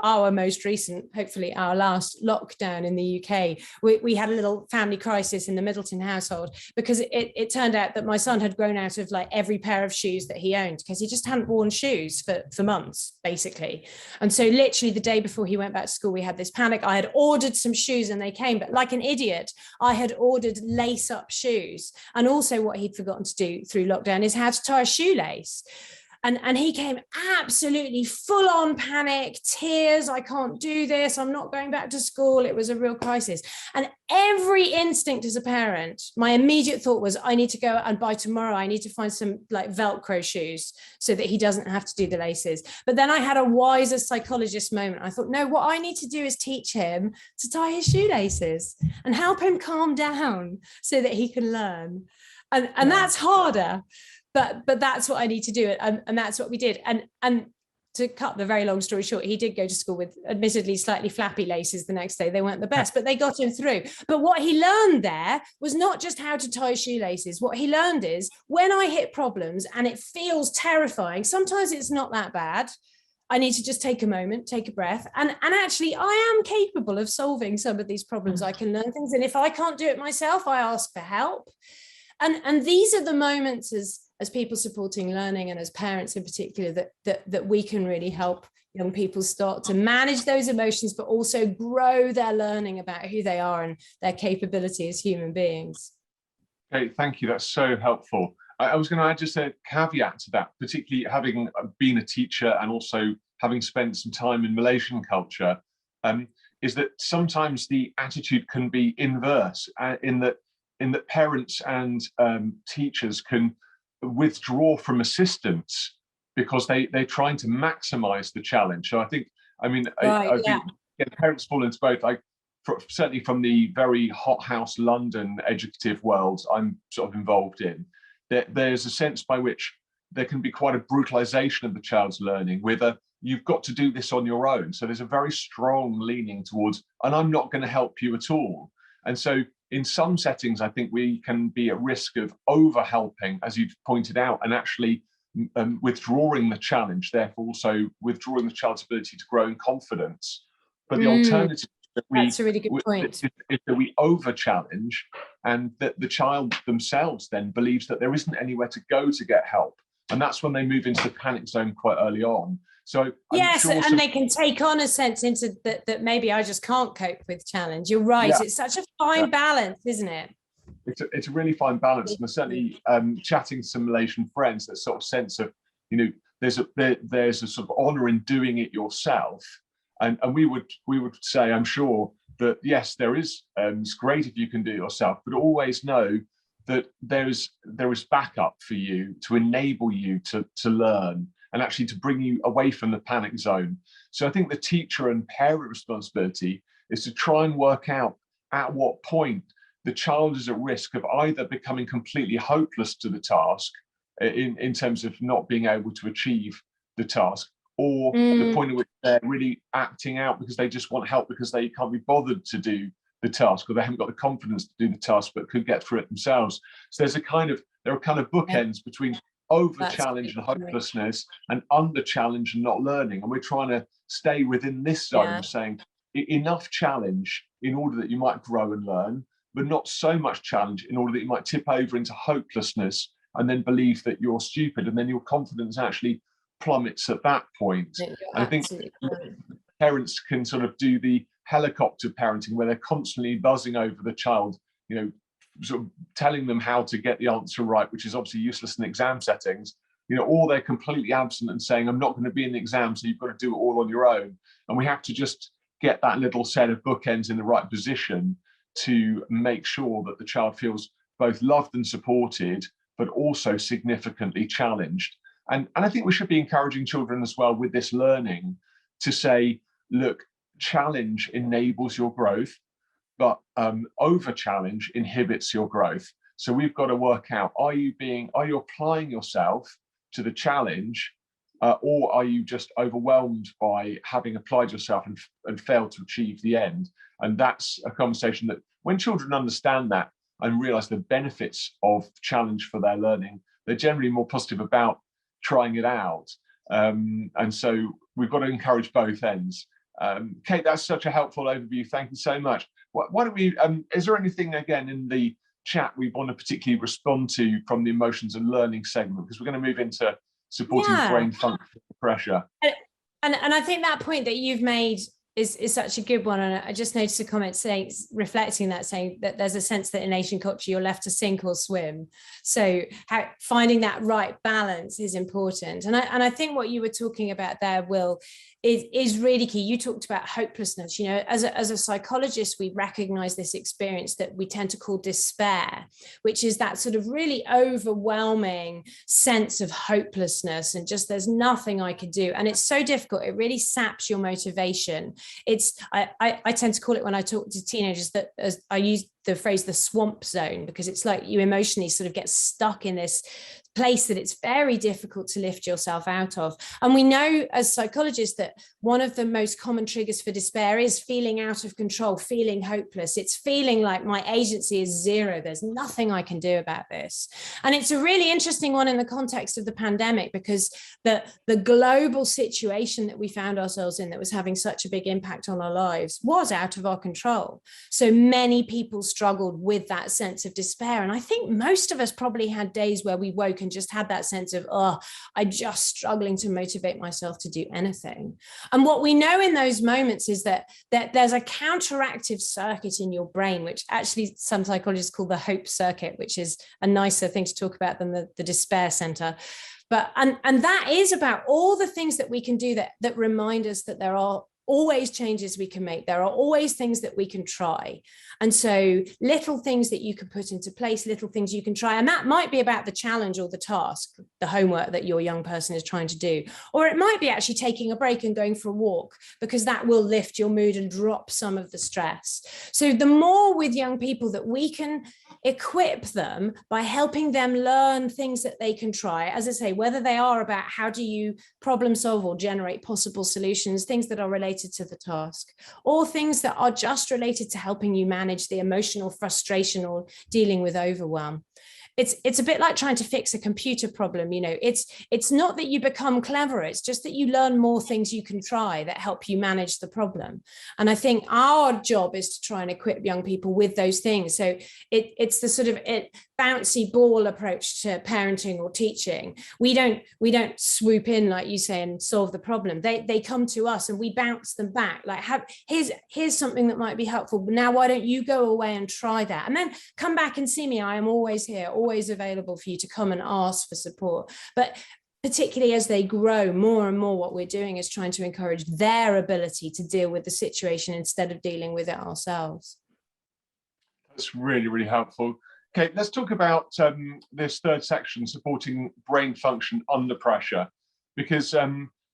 our most recent, hopefully our last lockdown in the UK, we had a little family crisis in the Middleton household, because it turned out that my son had grown out of like every pair of shoes that he owned, because he just hadn't worn shoes for months, basically. And so literally the day before he went back to school, we had this panic. I had ordered some shoes and they came, but like an idiot, I had ordered lace-up shoes. And also what he'd forgotten to do through lockdown is how to tie a shoelace. And he came absolutely full on panic, tears, I can't do this, I'm not going back to school. It was a real crisis. And every instinct as a parent, my immediate thought was, I need to go and by tomorrow, I need to find some like Velcro shoes so that he doesn't have to do the laces. But then I had a wiser psychologist moment. I thought, no, what I need to do is teach him to tie his shoelaces and help him calm down so that he can learn. And that's harder. But that's what I need to do. And that's what we did. And to cut the very long story short, he did go to school with admittedly slightly flappy laces the next day. They weren't the best, but they got him through. But what he learned there was not just how to tie shoelaces. What he learned is, when I hit problems and it feels terrifying, sometimes it's not that bad. I need to just take a moment, take a breath. And actually, I am capable of solving some of these problems. I can learn things. And if I can't do it myself, I ask for help. And these are the moments as people supporting learning and as parents in particular that we can really help young people start to manage those emotions, but also grow their learning about who they are and their capability as human beings. Okay, thank you. That's so helpful. I was going to add just a caveat to that, particularly having been a teacher and also having spent some time in Malaysian culture, is that sometimes the attitude can be inverse in that parents and teachers can withdraw from assistance because they're trying to maximize the challenge. So I think, parents fall into both. Certainly from the very hothouse London educative world I'm sort of involved in, there's a sense by which there can be quite a brutalization of the child's learning, whether you've got to do this on your own. So there's a very strong leaning towards, and I'm not going to help you at all. And so in some settings, I think we can be at risk of over-helping, as you've pointed out, and actually withdrawing the challenge, therefore also withdrawing the child's ability to grow in confidence. But the alternative that's a really good point. Is that we over-challenge, and that the child themselves then believes that there isn't anywhere to go to get help. And that's when they move into the panic zone quite early on. So yes, and they can take on a sense into that maybe I just can't cope with challenge. You're right. Yeah. It's such a fine balance, isn't it? It's a really fine balance. And certainly chatting to some Malaysian friends, that sort of sense of, there's a sort of honor in doing it yourself. And we would say, I'm sure, that yes, there is, it's great if you can do it yourself, but always know that there is backup for you to enable you to learn and actually to bring you away from the panic zone. So I think the teacher and parent responsibility is to try and work out at what point the child is at risk of either becoming completely hopeless to the task in terms of not being able to achieve the task, or the point at which they're really acting out because they just want help because they can't be bothered to do the task, or they haven't got the confidence to do the task but could get through it themselves. So there are kind of bookends between over challenge and hopelessness and under challenge and not learning, and we're trying to stay within this zone of saying enough challenge in order that you might grow and learn, but not so much challenge in order that you might tip over into hopelessness and then believe that you're stupid, and then your confidence actually plummets at that point. And I think parents can sort of do the helicopter parenting where they're constantly buzzing over the child, sort of telling them how to get the answer right, which is obviously useless in exam settings, or they're completely absent and saying, I'm not going to be in the exam, so you've got to do it all on your own. And we have to just get that little set of bookends in the right position to make sure that the child feels both loved and supported, but also significantly challenged. And I think we should be encouraging children as well with this learning to say, look, challenge enables your growth, but over challenge inhibits your growth. So we've got to work out, are you applying yourself to the challenge, or are you just overwhelmed by having applied yourself and failed to achieve the end? And that's a conversation that when children understand that and realize the benefits of challenge for their learning, they're generally more positive about trying it out. And so we've got to encourage both ends. Kate, that's such a helpful overview. Thank you so much. Why don't we, is there anything again in the chat we want to particularly respond to from the emotions and learning segment? Because we're going to move into supporting brain function under pressure. And I think that point that you've made is such a good one. And I just noticed a comment saying, reflecting that, saying that there's a sense that in Asian culture, you're left to sink or swim. So finding that right balance is important. And I think what you were talking about there, Will, is really key. You talked about hopelessness. As a psychologist, we recognize this experience that we tend to call despair, which is that sort of really overwhelming sense of hopelessness and just there's nothing I could do. And it's so difficult. It really saps your motivation. I tend to call it, when I talk to teenagers, that as I use the phrase the swamp zone, because it's like you emotionally sort of get stuck in this place that it's very difficult to lift yourself out of. And we know as psychologists that one of the most common triggers for despair is feeling out of control, feeling hopeless. It's feeling like my agency is zero. There's nothing I can do about this. And it's a really interesting one in the context of the pandemic, because the global situation that we found ourselves in that was having such a big impact on our lives was out of our control. So many people struggled with that sense of despair. And I think most of us probably had days where we woke and just had that sense of, I'm just struggling to motivate myself to do anything. And what we know in those moments is that there's a counteractive circuit in your brain, which actually some psychologists call the hope circuit, which is a nicer thing to talk about than the despair center. But and that is about all the things that we can do that remind us that there are always changes we can make. There are always things that we can try. And so little things that you can put into place, little things you can try. And that might be about the challenge or the task, the homework that your young person is trying to do. Or it might be actually taking a break and going for a walk, because that will lift your mood and drop some of the stress. So the more with young people that we can equip them by helping them learn things that they can try, as I say, whether they are about how do you problem solve or generate possible solutions, things that are related to the task, or things that are just related to helping you manage the emotional frustration or dealing with overwhelm. It's a bit like trying to fix a computer problem. It's not that you become clever, it's just that you learn more things you can try that help you manage the problem. And I think our job is to try and equip young people with those things. So it's the sort of bouncy ball approach to parenting or teaching. We don't swoop in, like you say, and solve the problem. They come to us and we bounce them back. Like, here's something that might be helpful. Now, why don't you go away and try that? And then come back and see me. I am always here, always available for you to come and ask for support. But particularly as they grow more and more, what we're doing is trying to encourage their ability to deal with the situation instead of dealing with it ourselves. That's really, really helpful. Okay, let's talk about this third section, supporting brain function under pressure, because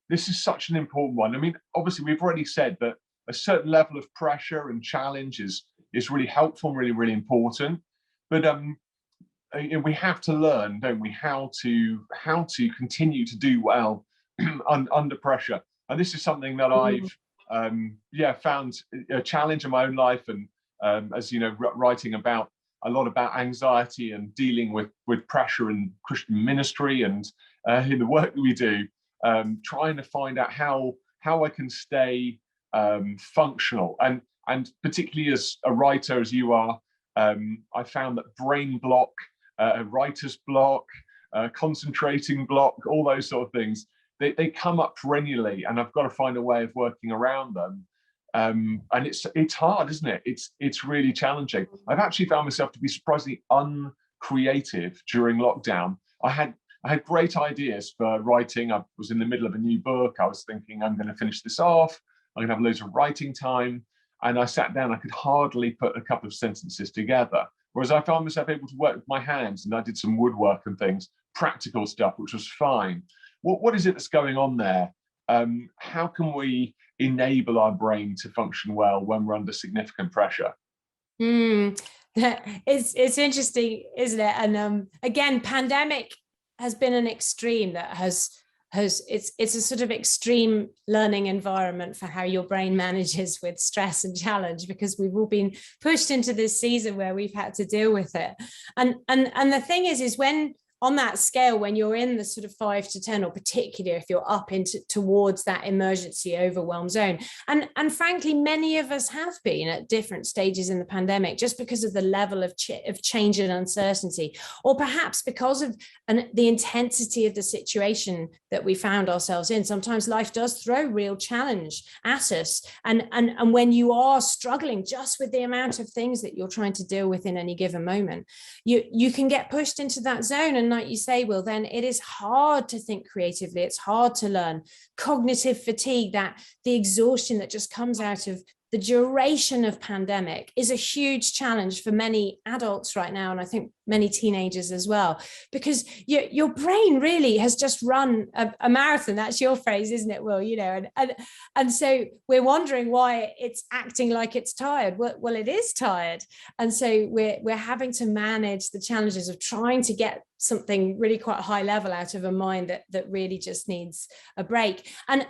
this is such an important one. I mean, obviously, we've already said that a certain level of pressure and challenge is is really helpful, really, really important. But we have to learn, don't we, how to continue to do well under pressure. And this is something that I've found a challenge in my own life, and as you know, writing about a lot about anxiety and dealing with pressure in Christian ministry and in the work that we do, trying to find out how I can stay functional, and particularly as a writer, as you are, I found that brain block, writer's block, concentrating block, all those sort of things, they come up perennially, and I've got to find a way of working around them. And it's hard, isn't it? It's really challenging. I've actually found myself to be surprisingly uncreative during lockdown. I had great ideas for writing. I was in the middle of a new book. I was thinking, I'm going to finish this off. I'm going to have loads of writing time. And I sat down, I could hardly put a couple of sentences together. Whereas I found myself able to work with my hands, and I did some woodwork and things, practical stuff, which was fine. What is it that's going on there? How can we enable our brain to function well when we're under significant pressure? It's interesting, isn't it? And again, pandemic has been an extreme that has it's a sort of extreme learning environment for how your brain manages with stress and challenge, because we've all been pushed into this season where we've had to deal with it. And the thing is when on that scale, when you're in the sort of 5 to 10, or particularly if you're up into towards that emergency overwhelm zone, and frankly, many of us have been at different stages in the pandemic, just because of the level of change and uncertainty, or perhaps because of the intensity of the situation that we found ourselves in. Sometimes life does throw real challenge at us, and when you are struggling just with the amount of things that you're trying to deal with in any given moment, you can get pushed into that zone. And like you say, Will, then it is hard to think creatively. It's hard to learn. Cognitive fatigue, that the exhaustion that just comes out of the duration of pandemic, is a huge challenge for many adults right now, and I think many teenagers as well, because your brain really has just run a marathon. That's your phrase, isn't it, Will? You know, and so we're wondering why it's acting like it's tired. Well, it is tired, and so we're having to manage the challenges of trying to get something really quite high level out of a mind that really just needs a break. And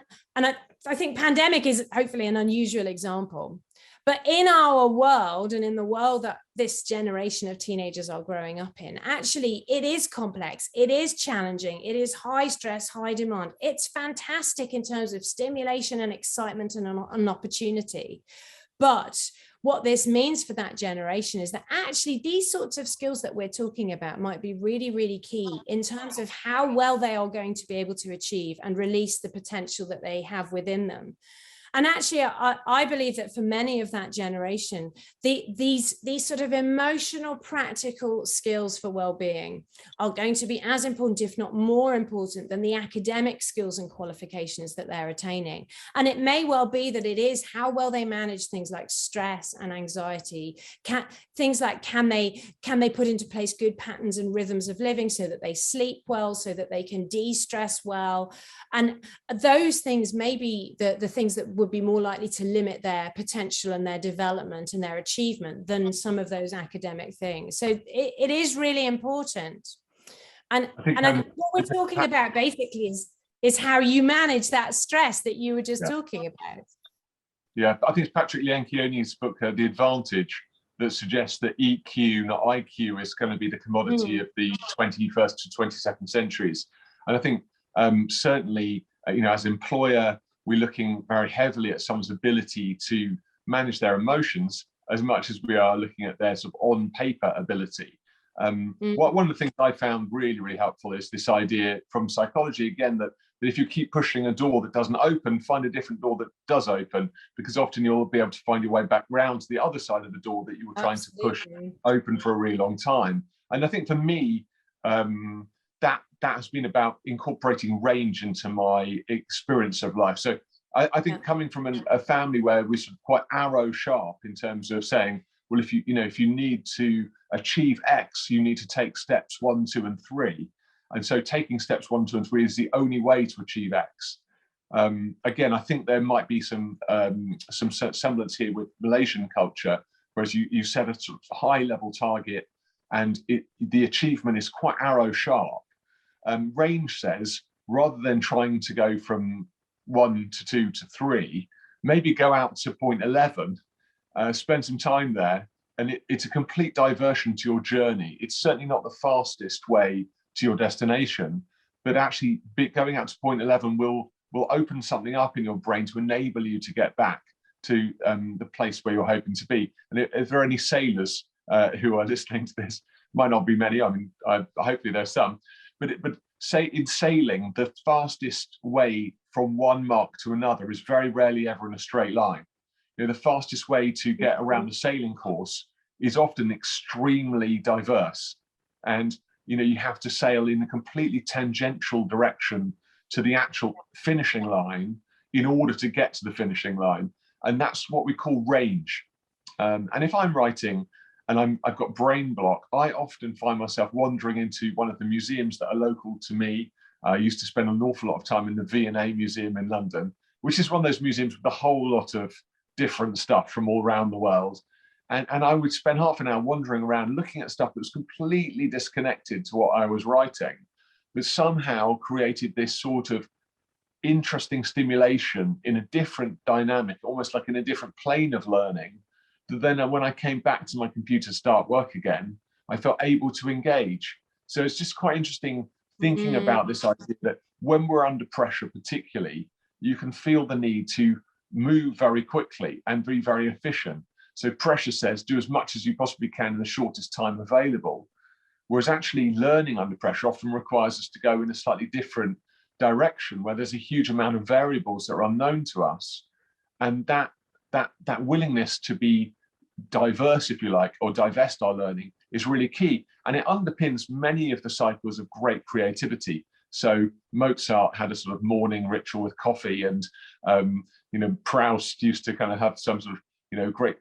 I think pandemic is hopefully an unusual example, but in our world, and in the world that this generation of teenagers are growing up in, actually it is complex, it is challenging, it is high stress, high demand. It's fantastic in terms of stimulation and excitement and an opportunity. But what this means for that generation is that actually these sorts of skills that we're talking about might be really, really key in terms of how well they are going to be able to achieve and release the potential that they have within them. And actually, I believe that for many of that generation, these sort of emotional, practical skills for well-being are going to be as important, if not more important, than the academic skills and qualifications that they're attaining. And it may well be that it is how well they manage things like stress and anxiety, things like can they put into place good patterns and rhythms of living so that they sleep well, so that they can de-stress well. And those things may be the things that would be more likely to limit their potential and their development and their achievement than some of those academic things. So it is really important. And I think what we're talking about basically is how you manage that stress that you were just talking about. Yeah, I think it's Patrick Lencioni's book, The Advantage, that suggests that EQ, not IQ, is going to be the commodity of the 21st to 22nd centuries. And I think certainly, as an employer, we're looking very heavily at someone's ability to manage their emotions as much as we are looking at their sort of on-paper ability. One of the things I found really, really helpful is this idea from psychology, again, that if you keep pushing a door that doesn't open, find a different door that does open, because often you'll be able to find your way back round to the other side of the door that you were trying to push open for a really long time. And I think for me, that has been about incorporating range into my experience of life. So I think coming from a family where we're sort of quite arrow sharp in terms of saying, well, if you need to achieve X, you need to take steps 1, 2, and 3. And so taking steps 1, 2, and 3 is the only way to achieve X. Again, I think there might be some semblance here with Malaysian culture, whereas you set a sort of high level target and the achievement is quite arrow sharp. Range says, rather than trying to go from 1 to 2 to 3, maybe go out to point 11, spend some time there, and it's a complete diversion to your journey. It's certainly not the fastest way to your destination, but actually going out to point 11 will open something up in your brain to enable you to get back to the place where you're hoping to be. And if there are any sailors who are listening to this, might not be many, I mean, hopefully there's some, but say in sailing, the fastest way from one mark to another is very rarely ever in a straight line. The fastest way to get around a sailing course is often extremely diverse. And you have to sail in a completely tangential direction to the actual finishing line in order to get to the finishing line. And that's what we call range. And if I'm writing and I've got brain block, I often find myself wandering into one of the museums that are local to me. I used to spend an awful lot of time in the V&A Museum in London, which is one of those museums with a whole lot of different stuff from all around the world. And I would spend half an hour wandering around looking at stuff that was completely disconnected to what I was writing, but somehow created this sort of interesting stimulation in a different dynamic, almost like in a different plane of learning, that then when I came back to my computer to start work again, I felt able to engage. So it's just quite interesting thinking about this idea that when we're under pressure particularly, you can feel the need to move very quickly and be very efficient. So pressure says do as much as you possibly can in the shortest time available. Whereas actually learning under pressure often requires us to go in a slightly different direction where there's a huge amount of variables that are unknown to us. And that willingness to be diverse, if you like, or divest our learning is really key. And it underpins many of the cycles of great creativity. So Mozart had a sort of morning ritual with coffee, and Proust used to kind of have some sort of great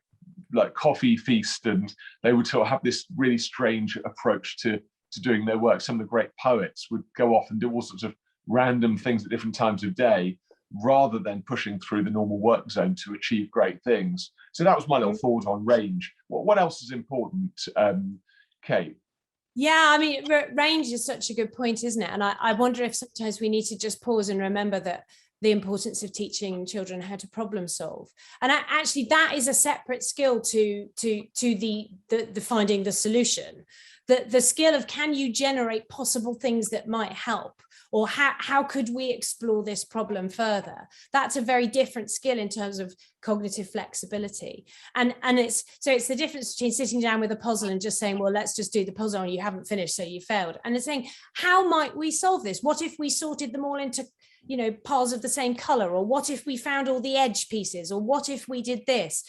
like coffee feast, and they would sort of have this really strange approach to doing their work. Some of the great poets would go off and do all sorts of random things at different times of day, rather than pushing through the normal work zone to achieve great things. So that was my little thought on range. What else is important, Kate? Yeah, I mean, range is such a good point, isn't it? And I wonder if sometimes we need to just pause and remember that the importance of teaching children how to problem solve. And actually that is a separate skill to the finding the solution. The skill of, can you generate possible things that might help? Or how could we explore this problem further? That's a very different skill in terms of cognitive flexibility. And it's the difference between sitting down with a puzzle and just saying, well, let's just do the puzzle and you haven't finished, so you failed. And it's saying, how might we solve this? What if we sorted them all into piles of the same color? Or what if we found all the edge pieces? Or what if we did this?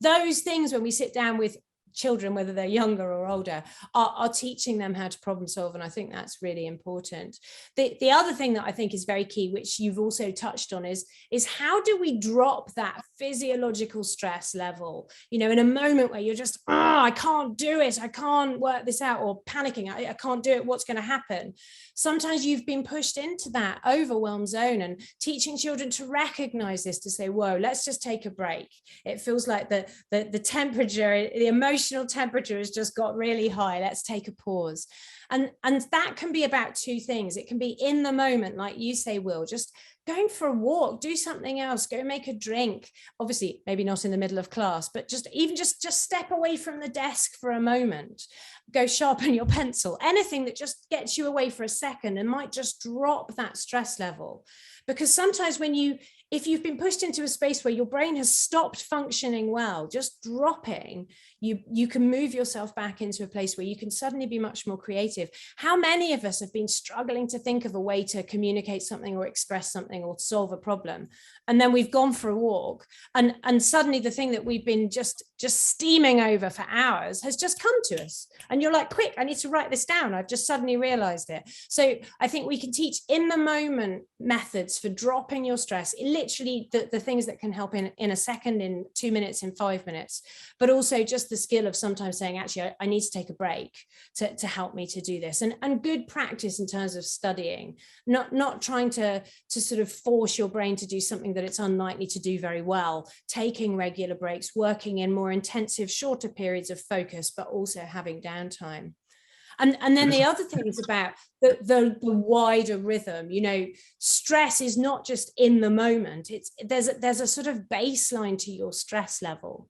Those things, when we sit down with children, whether they're younger or older, are teaching them how to problem solve. And I think that's really important. The other thing that I think is very key, which you've also touched on, is how do we drop that physiological stress level, in a moment where you're just, I can't do it, I can't work this out, or panicking, I can't do it, what's going to happen? Sometimes you've been pushed into that overwhelm zone, and teaching children to recognize this, to say, whoa, let's just take a break. It feels like the temperature, the emotional temperature has just got really high. Let's take a pause. And that can be about two things. It can be in the moment, like you say, Will, just going for a walk, do something else, go make a drink. Obviously, maybe not in the middle of class, but just step away from the desk for a moment, go sharpen your pencil, anything that just gets you away for a second and might just drop that stress level. Because sometimes if you've been pushed into a space where your brain has stopped functioning well, just dropping, you can move yourself back into a place where you can suddenly be much more creative. How many of us have been struggling to think of a way to communicate something or express something or solve a problem? And then we've gone for a walk, and suddenly the thing that we've been just steaming over for hours has just come to us. And you're like, quick, I need to write this down. I've just suddenly realized it. So I think we can teach in the moment methods for dropping your stress, literally the things that can help in a second, in 2 minutes, in 5 minutes, but also just the skill of sometimes saying, actually, I need to take a break to help me to do this. And good practice in terms of studying, not trying to sort of force your brain to do something something that it's unlikely to do very well, taking regular breaks, working in more intensive, shorter periods of focus, but also having downtime. And then the other thing is about the wider rhythm. You know, stress is not just in the moment. There's a sort of baseline to your stress level.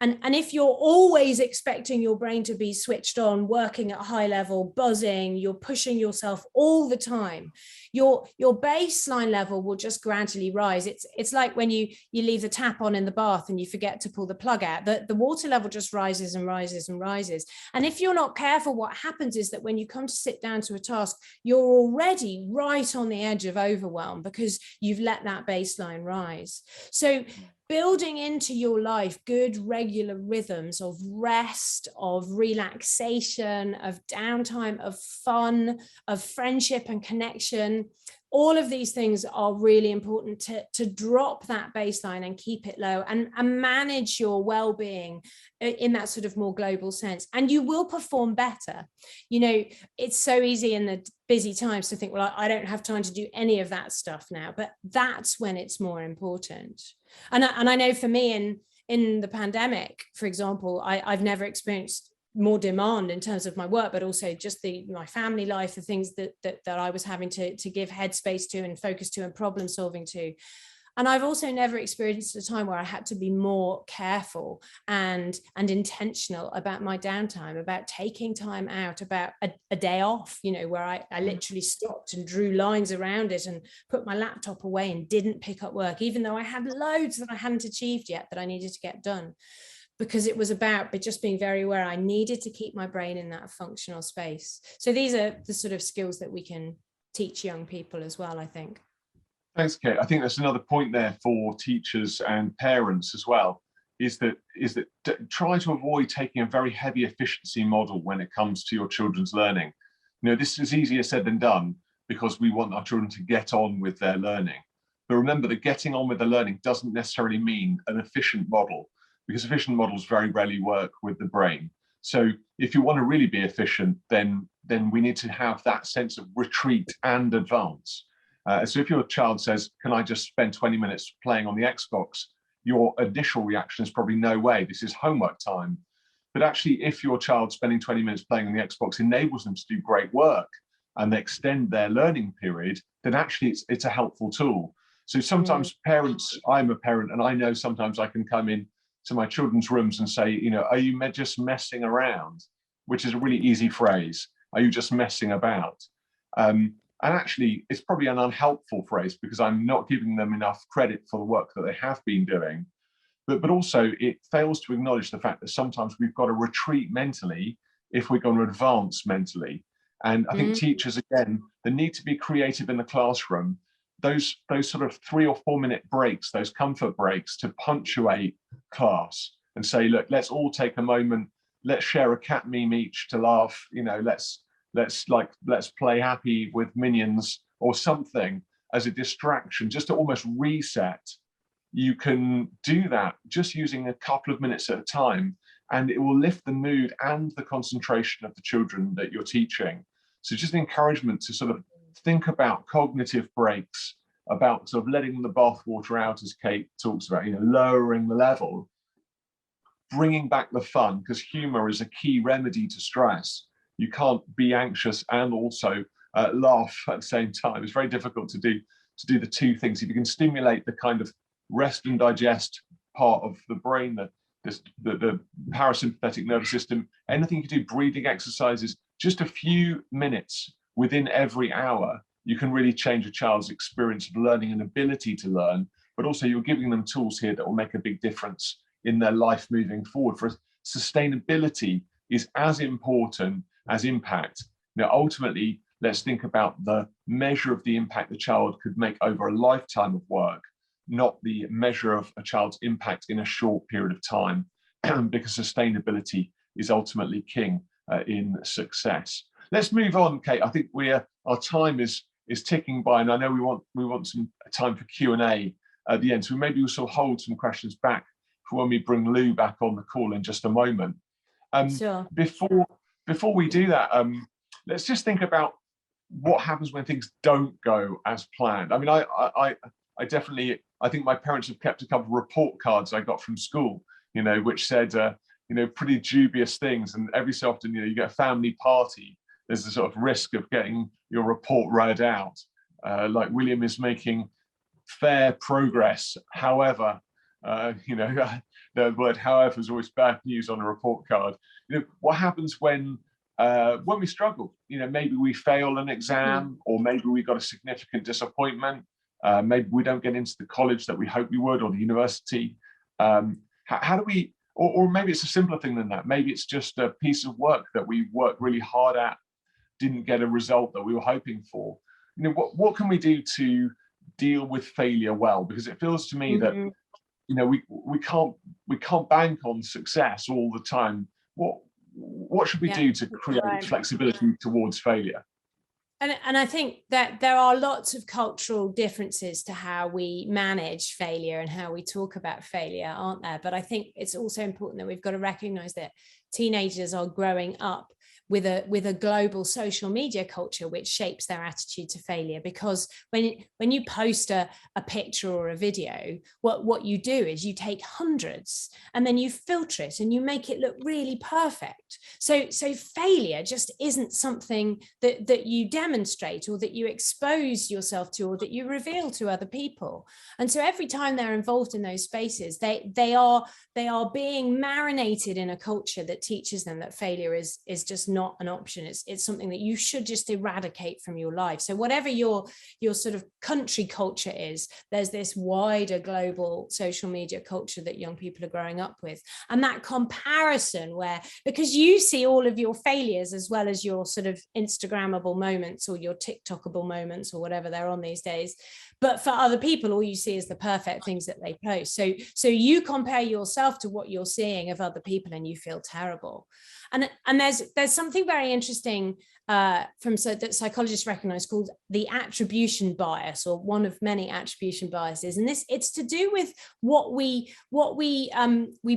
And if you're always expecting your brain to be switched on, working at high level, buzzing, you're pushing yourself all the time, your baseline level will just gradually rise. It's like when you leave the tap on in the bath and you forget to pull the plug out, the water level just rises and rises and rises. And if you're not careful, what happens is that when you come to sit down to a task, you're already right on the edge of overwhelm because you've let that baseline rise. So building into your life good regular rhythms of rest, of relaxation, of downtime, of fun, of friendship and connection, all of these things are really important to drop that baseline and keep it low and manage your well-being in that sort of more global sense. And you will perform better. You know, it's so easy in the busy times to think, well, I don't have time to do any of that stuff now, but that's when it's more important. And I know for me in the pandemic, for example, I've never experienced more demand in terms of my work, but also just my family life, the things that I was having to give headspace to and focus to and problem solving to. And I've also never experienced a time where I had to be more careful and intentional about my downtime, about taking time out, about a day off, you know, where I literally stopped and drew lines around it and put my laptop away and didn't pick up work, even though I had loads that I hadn't achieved yet that I needed to get done. Because it was about just being very aware I needed to keep my brain in that functional space. So these are the sort of skills that we can teach young people as well, I think. Thanks, Kate. I think that's another point there for teachers and parents as well, is that try to avoid taking a very heavy efficiency model when it comes to your children's learning. You know, this is easier said than done because we want our children to get on with their learning. But remember that getting on with the learning doesn't necessarily mean an efficient model, because efficient models very rarely work with the brain. So if you want to really be efficient, then we need to have that sense of retreat and advance. So if your child says, can I just spend 20 minutes playing on the Xbox? Your initial reaction is probably no way, this is homework time. But actually, if your child spending 20 minutes playing on the Xbox enables them to do great work and they extend their learning period, then actually it's a helpful tool. So sometimes parents, I'm a parent, and I know sometimes I can come in to my children's rooms and say, you know, are you just messing around? Which is a really easy phrase. Are you just messing about? And actually, it's probably an unhelpful phrase because I'm not giving them enough credit for the work that they have been doing. But also, it fails to acknowledge the fact that sometimes we've got to retreat mentally if we're going to advance mentally. And I think teachers, again, they need to be creative in the classroom. Those sort of 3 or 4 minute breaks, those comfort breaks to punctuate class and say, look, let's all take a moment, let's share a cat meme each to laugh, you know, let's play happy with minions or something as a distraction, just to almost reset. You can do that just using a couple of minutes at a time, and it will lift the mood and the concentration of the children that you're teaching. So just an encouragement to sort of think about cognitive breaks, about sort of letting the bathwater out, as Kate talks about, you know, lowering the level, bringing back the fun, because humor is a key remedy to stress. You can't be anxious and also laugh at the same time. It's very difficult to do the two things. If you can stimulate the kind of rest and digest part of the brain, the parasympathetic nervous system, anything you can do, breathing exercises, just a few minutes within every hour, you can really change a child's experience of learning and ability to learn, but also you're giving them tools here that will make a big difference in their life moving forward. For sustainability is as important as impact. Now, ultimately, let's think about the measure of the impact the child could make over a lifetime of work, not the measure of a child's impact in a short period of time, because sustainability is ultimately king in success. Let's move on, Kate. I think our time is ticking by, and I know we want some time for Q&A at the end. So maybe we'll sort of hold some questions back for when we bring Lou back on the call in just a moment. Sure. Before we do that, let's just think about what happens when things don't go as planned. I mean, I definitely I think my parents have kept a couple of report cards I got from school, which said, pretty dubious things. And every so often, you get a family party, there's a sort of risk of getting your report read out. Like William is making fair progress. However, the word however is always bad news on a report card. What happens when we struggle? Maybe we fail an exam, or maybe we got a significant disappointment. Maybe we don't get into the college that we hope we would, or the university. How do we, or maybe it's a simpler thing than that. Maybe it's just a piece of work that we worked really hard at, didn't get a result that we were hoping for. What can we do to deal with failure well? Because it feels to me that we can't bank on success all the time. What should we do to create flexibility towards failure? And I think that there are lots of cultural differences to how we manage failure and how we talk about failure, aren't there? But I think it's also important that we've got to recognize that teenagers are growing up with a global social media culture which shapes their attitude to failure. Because when you post a picture or a video, what you do is you take hundreds and then you filter it and you make it look really perfect. So failure just isn't something that you demonstrate or that you expose yourself to or that you reveal to other people. And so every time they're involved in those spaces, they are being marinated in a culture that teaches them that failure is just not an option. It's something that you should just eradicate from your life. So whatever your sort of country culture is, there's this wider global social media culture that young people are growing up with. And that comparison where, because you see all of your failures as well as your sort of Instagrammable moments or your TikTokable moments or whatever they're on these days. But for other people, all you see is the perfect things that they post. So you compare yourself to what you're seeing of other people and you feel terrible. And there's something very interesting that psychologists recognize called the attribution bias, or one of many attribution biases. And it's to do with what we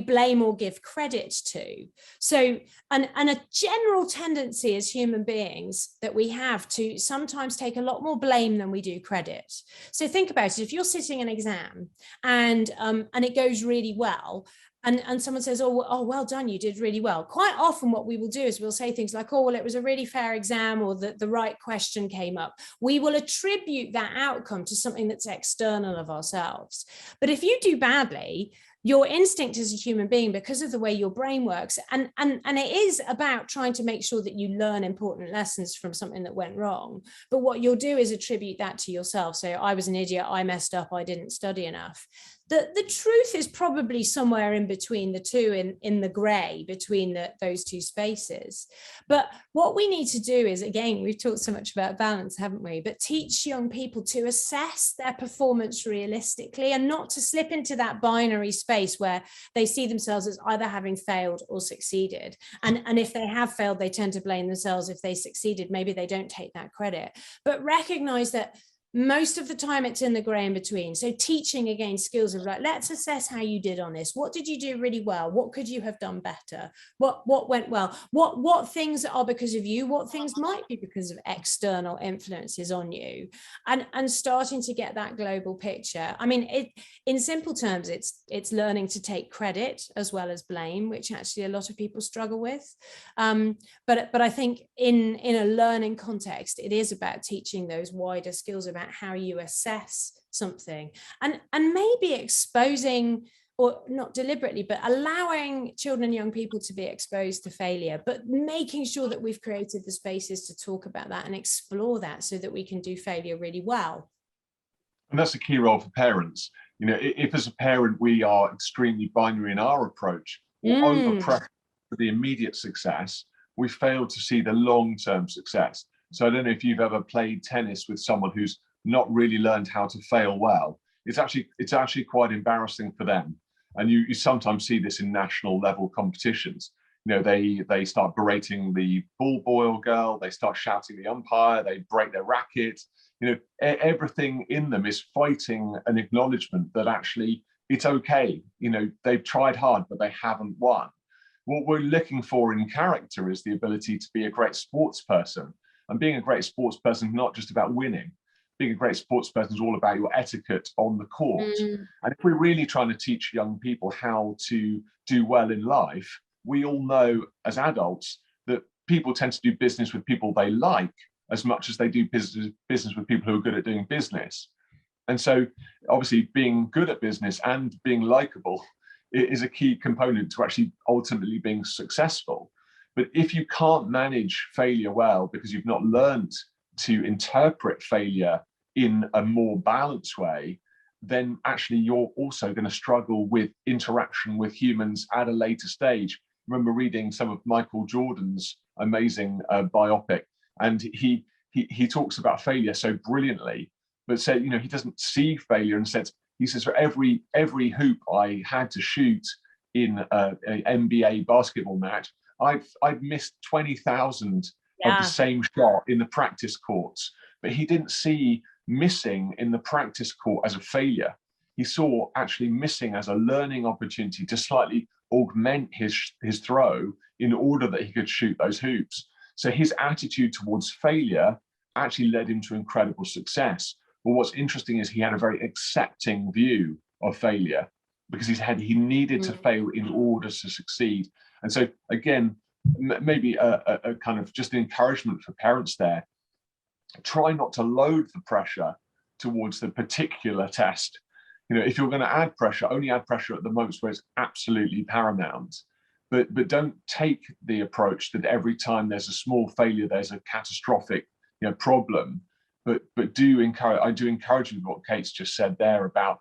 blame or give credit to. So and a general tendency as human beings that we have to sometimes take a lot more blame than we do credit. So think about it. If you're sitting an exam and it goes really well, and someone says, oh, well done, you did really well. Quite often what we will do is we'll say things like, oh, well, it was a really fair exam, or the right question came up. We will attribute that outcome to something that's external of ourselves. But if you do badly, your instinct as a human being, because of the way your brain works, and it is about trying to make sure that you learn important lessons from something that went wrong. But what you'll do is attribute that to yourself. So I was an idiot, I messed up, I didn't study enough. The truth is probably somewhere in between the two, in the gray between those two spaces. But what we need to do is, again, we've talked so much about balance, haven't we? But teach young people to assess their performance realistically and not to slip into that binary space where they see themselves as either having failed or succeeded. And if they have failed, they tend to blame themselves. If they succeeded, maybe they don't take that credit. But recognize that most of the time it's in the gray in between. So teaching, again, skills of like, let's assess how you did on this. What did you do really well? What could you have done better? What went well? What things are because of you? What things might be because of external influences on you? And starting to get that global picture. I mean, in simple terms, it's learning to take credit as well as blame, which actually a lot of people struggle with. But I think in a learning context, it is about teaching those wider skills about how you assess something, and maybe exposing, or not deliberately, but allowing children and young people to be exposed to failure, but making sure that we've created the spaces to talk about that and explore that so that we can do failure really well. And that's a key role for parents. If as a parent we are extremely binary in our approach, or over pressure for the immediate success, we fail to see the long-term success. So I don't know if you've ever played tennis with someone who's not really learned how to fail well. It's actually quite embarrassing for them. And you sometimes see this in national level competitions. They start berating the ball boy or girl, they start shouting the umpire, they break their racket. Everything in them is fighting an acknowledgement that actually it's okay. They've tried hard, but they haven't won. What we're looking for in character is the ability to be a great sports person. And being a great sports person is not just about winning, being a great sports person is all about your etiquette on the court. And if we're really trying to teach young people how to do well in life, we all know as adults that people tend to do business with people they like as much as they do business with people who are good at doing business. And so obviously being good at business and being likable is a key component to actually ultimately being successful. But if you can't manage failure well because you've not learned to interpret failure in a more balanced way, then actually you're also going to struggle with interaction with humans at a later stage. I remember reading some of Michael Jordan's amazing biopic, and he talks about failure so brilliantly, but said, he doesn't see failure, and he says for every hoop I had to shoot in an NBA basketball match, I've missed 20,000 of the same shot in the practice courts. But he didn't see missing in the practice court as a failure. He saw actually missing as a learning opportunity to slightly augment his throw in order that he could shoot those hoops. So his attitude towards failure actually led him to incredible success. But what's interesting is he had a very accepting view of failure, because he needed to fail in order to succeed. And so again, maybe a kind of just an encouragement for parents there: try not to load the pressure towards the particular test. If you're going to add pressure, only add pressure at the moments where it's absolutely paramount. But don't take the approach that every time there's a small failure, there's a catastrophic problem. But I do encourage you what Kate's just said there about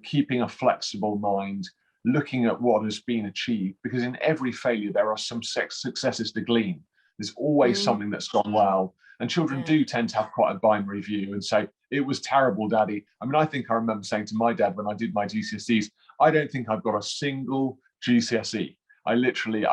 keeping a flexible mind, looking at what has been achieved, because in every failure there are some successes to glean. There's always something that's gone well. And children do tend to have quite a binary view and say, it was terrible, Daddy. I mean, I think I remember saying to my dad when I did my GCSEs, I don't think I've got a single GCSE. I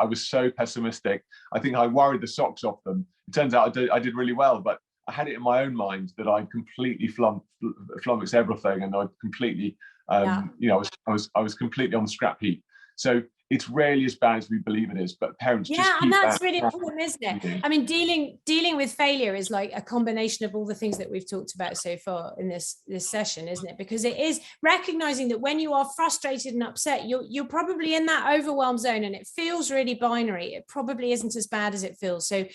was so pessimistic. I think I worried the socks off them. It turns out I did really well, but I had it in my own mind that I completely flummoxed everything, and I completely, I was completely on the scrap heap. So it's rarely as bad as we believe it is, but parents just keep and that's that really important, isn't it? I mean, dealing with failure is like a combination of all the things that we've talked about so far in this session, isn't it? Because it is recognizing that when you are frustrated and upset, you're probably in that overwhelm zone, and it feels really binary. It probably isn't as bad as it feels. So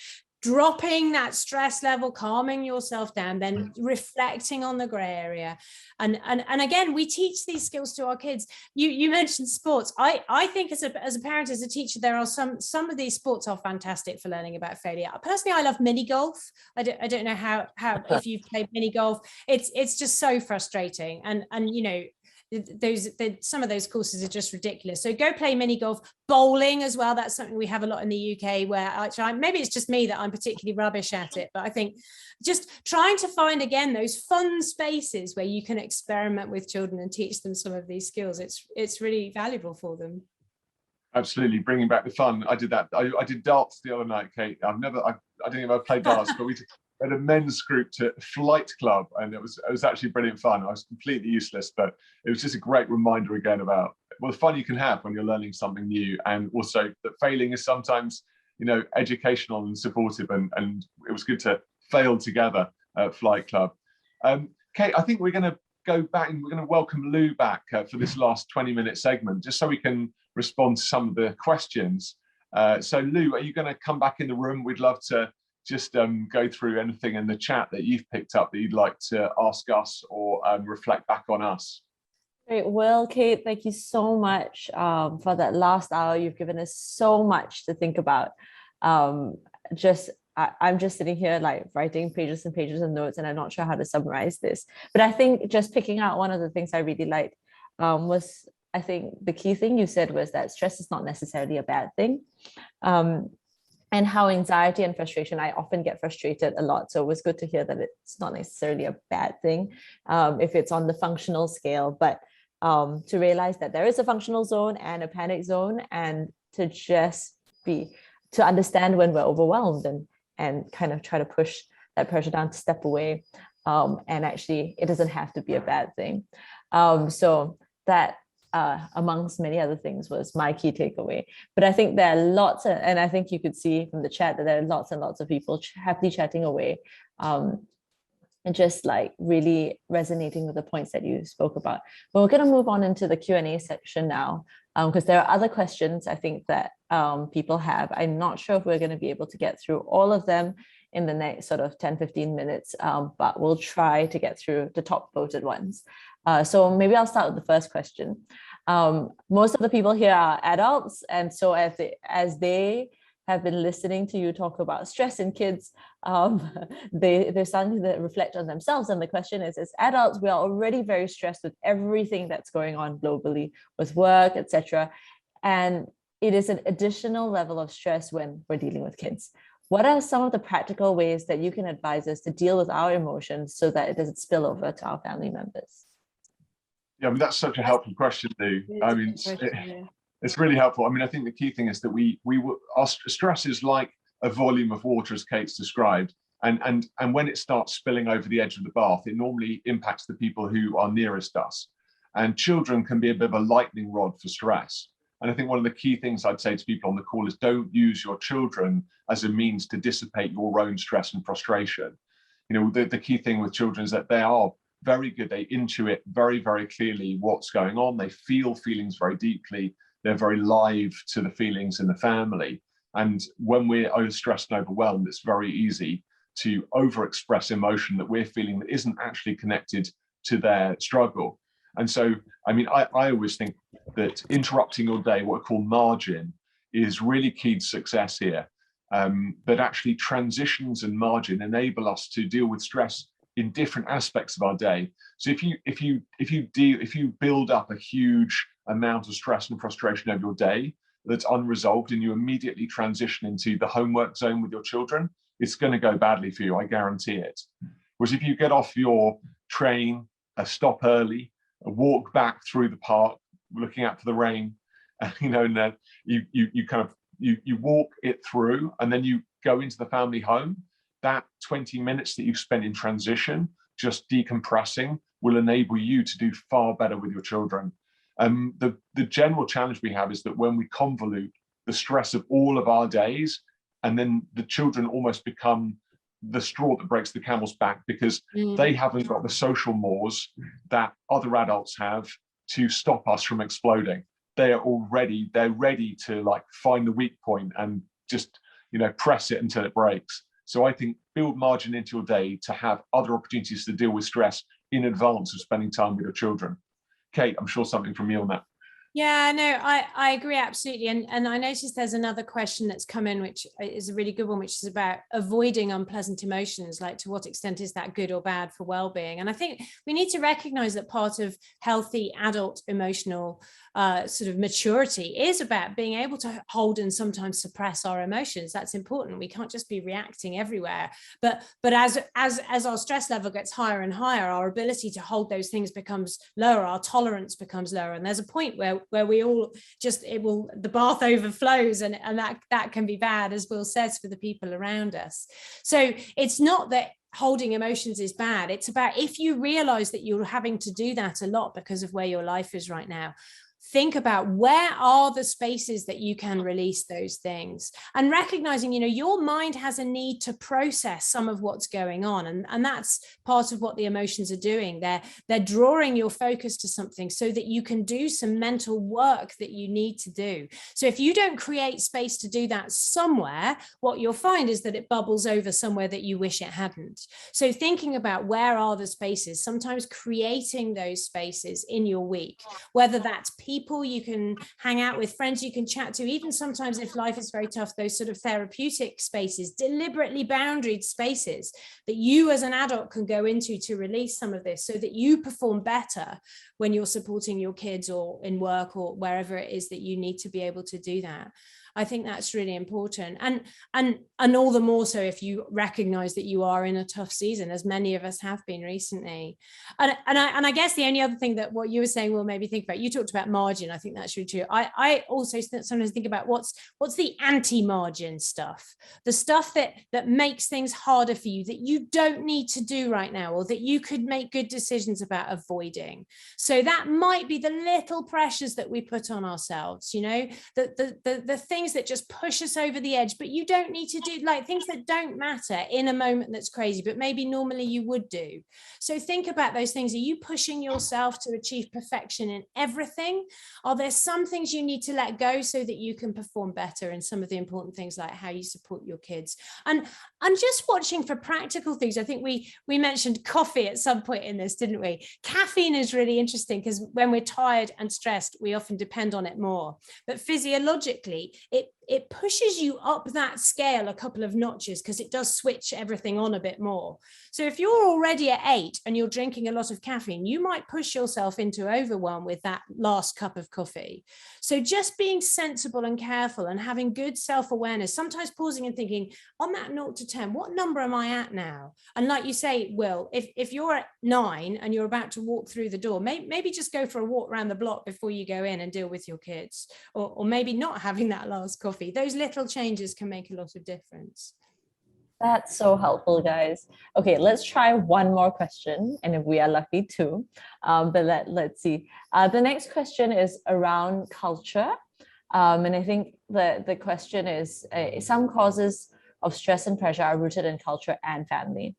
dropping that stress level, calming yourself down, then reflecting on the gray area. And again, we teach these skills to our kids. You mentioned sports. I think as a parent, as a teacher, there are some of these sports are fantastic for learning about failure. Personally, I love mini golf. I don't know how if you've played mini golf, it's just so frustrating. And some of those courses are just ridiculous. So go play mini golf. Bowling as well, that's something we have a lot in the UK, where actually maybe it's just me that I'm particularly rubbish at it, but I think just trying to find again those fun spaces where you can experiment with children and teach them some of these skills, it's really valuable for them. Absolutely, bringing back the fun. I did that. I did darts the other night, Kate. I don't think I've played darts, but we had a men's group to Flight Club, and it was actually brilliant fun. I was completely useless, but it was just a great reminder again about the fun you can have when you're learning something new, and also that failing is sometimes educational and supportive, and it was good to fail together at Flight Club. Kate, I think we're going to go back and we're going to welcome Lou back for this last 20-minute segment, just so we can respond to some of the questions. So Lou, are you going to come back in the room? We'd love to just go through anything in the chat that you've picked up that you'd like to ask us or reflect back on us. Great. Well, Kate, thank you so much for that last hour. You've given us so much to think about. I'm just sitting here like writing pages and pages of notes, and I'm not sure how to summarize this. But I think just picking out one of the things I really liked was, I think the key thing you said was that stress is not necessarily a bad thing. And how anxiety and frustration, I often get frustrated a lot. So it was good to hear that it's not necessarily a bad thing if it's on the functional scale, but to realize that there is a functional zone and a panic zone, and to understand when we're overwhelmed and kind of try to push that pressure down, to step away. And actually, it doesn't have to be a bad thing. So that, amongst many other things, was my key takeaway. But I think there are lots, and I think you could see from the chat that there are lots and lots of people happily chatting away. and just like really resonating with the points that you spoke about. But we're going to move on into the Q&A section now, because there are other questions I think that people have. I'm not sure if we're going to be able to get through all of them in the next sort of 10-15 minutes, but we'll try to get through the top voted ones. So maybe I'll start with the first question. Most of the people here are adults, and so as they have been listening to you talk about stress in kids, they're starting to reflect on themselves. And the question is, as adults, we are already very stressed with everything that's going on globally, with work, etc. And it is an additional level of stress when we're dealing with kids. What are some of the practical ways that you can advise us to deal with our emotions so that it doesn't spill over to our family members? Yeah, I mean, that's such a helpful question, Lou. I mean, it's really helpful. I mean, I think the key thing is that our stress is like a volume of water, as Kate's described. And when it starts spilling over the edge of the bath, it normally impacts the people who are nearest us. And children can be a bit of a lightning rod for stress. And I think one of the key things I'd say to people on the call is don't use your children as a means to dissipate your own stress and frustration. You know, the key thing with children is that they are very good. They intuit very, very clearly what's going on. They feel feelings very deeply. They're very live to the feelings in the family. And when we're overstressed and overwhelmed, it's very easy to overexpress emotion that we're feeling that isn't actually connected to their struggle. And so, I mean, I always think that interrupting your day, what we call margin, is really key to success here. But actually transitions and margin enable us to deal with stress in different aspects of our day. So if you build up a huge amount of stress and frustration over your day that's unresolved, and you immediately transition into the homework zone with your children, it's going to go badly for you, I guarantee it. Whereas if you get off your train, stop early, walk back through the park, looking out for the rain, you know, and then you walk it through, and then you go into the family home, that 20 minutes that you've spent in transition, just decompressing, will enable you to do far better with your children. The general challenge we have is that when we convolute the stress of all of our days, and then the children almost become the straw that breaks the camel's back, because they haven't got the social mores that other adults have to stop us from exploding. They're ready to like find the weak point and just, you know, press it until it breaks. So I think build margin into your day to have other opportunities to deal with stress in advance of spending time with your children. Kate, I'm sure something from you on that. Yeah, no, I agree absolutely. And I noticed there's another question that's come in, which is a really good one, which is about avoiding unpleasant emotions. Like, to what extent is that good or bad for well-being? And I think we need to recognize that part of healthy adult emotional sort of maturity is about being able to hold and sometimes suppress our emotions. That's important. We can't just be reacting everywhere. But as our stress level gets higher and higher, our ability to hold those things becomes lower. Our tolerance becomes lower. And there's a point where we all just, the bath overflows, and that can be bad, as Will says, for the people around us. So it's not that holding emotions is bad. It's about, if you realize that you're having to do that a lot because of where your life is right now, think about where are the spaces that you can release those things, and recognizing, you know, your mind has a need to process some of what's going on. And that's part of what the emotions are doing. They're drawing your focus to something so that you can do some mental work that you need to do. So if you don't create space to do that somewhere, what you'll find is that it bubbles over somewhere that you wish it hadn't. So thinking about where are the spaces, sometimes creating those spaces in your week, whether that's people you can hang out with, friends you can chat to, even sometimes if life is very tough, those sort of therapeutic spaces, deliberately boundaried spaces that you as an adult can go into to release some of this, so that you perform better when you're supporting your kids or in work or wherever it is that you need to be able to do that. I think that's really important, and all the more so if you recognize that you are in a tough season, as many of us have been recently. And I guess the only other thing that what you were saying will maybe think about, you talked about margin. I think that's really true. I also sometimes think about what's the anti-margin stuff, the stuff that makes things harder for you, that you don't need to do right now, or that you could make good decisions about avoiding. So that might be the little pressures that we put on ourselves, you know, the things things that just push us over the edge, but you don't need to do, like, things that don't matter in a moment that's crazy, but maybe normally you would do. So think about those things. Are you pushing yourself to achieve perfection in everything? Are there some things you need to let go so that you can perform better in some of the important things, like how you support your kids? And just watching for practical things. I think we mentioned coffee at some point in this, didn't we? Caffeine is really interesting because when we're tired and stressed, we often depend on it more. But physiologically, it pushes you up that scale a couple of notches because it does switch everything on a bit more. So if you're already at 8 and you're drinking a lot of caffeine, you might push yourself into overwhelm with that last cup of coffee. So just being sensible and careful and having good self-awareness, sometimes pausing and thinking, on that 0 to 10, what number am I at now? And like you say, Will, if you're at 9 and you're about to walk through the door, maybe just go for a walk around the block before you go in and deal with your kids, or maybe not having that last coffee. Those little changes can make a lot of difference. That's so helpful, guys. Okay, let's try one more question, and if we are lucky, two. But let's see. The next question is around culture. And I think the question is, some causes of stress and pressure are rooted in culture and family.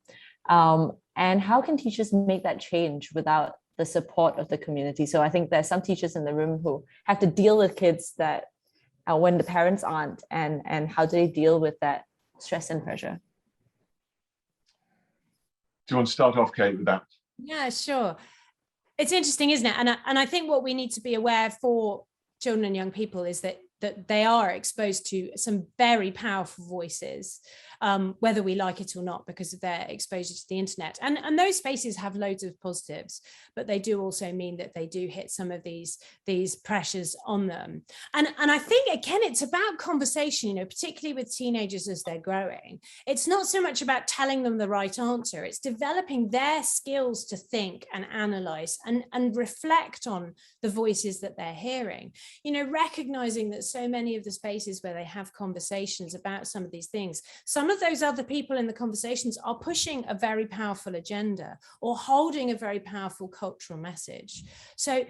And how can teachers make that change without the support of the community? So I think there's some teachers in the room who have to deal with kids that when the parents aren't, and how do they deal with that stress and pressure? Do you want to start off, Kate, with that? Yeah, sure. It's interesting, isn't it? And I think what we need to be aware for children and young people is that they are exposed to some very powerful voices, whether we like it or not, because of their exposure to the internet. And those spaces have loads of positives, but they do also mean that they do hit some of these pressures on them. And I think, again, it's about conversation, you know, particularly with teenagers as they're growing. It's not so much about telling them the right answer. It's developing their skills to think and analyze and reflect on the voices that they're hearing, you know, recognizing that so many of the spaces where they have conversations about some of these things, some of those other people in the conversations are pushing a very powerful agenda or holding a very powerful cultural message. So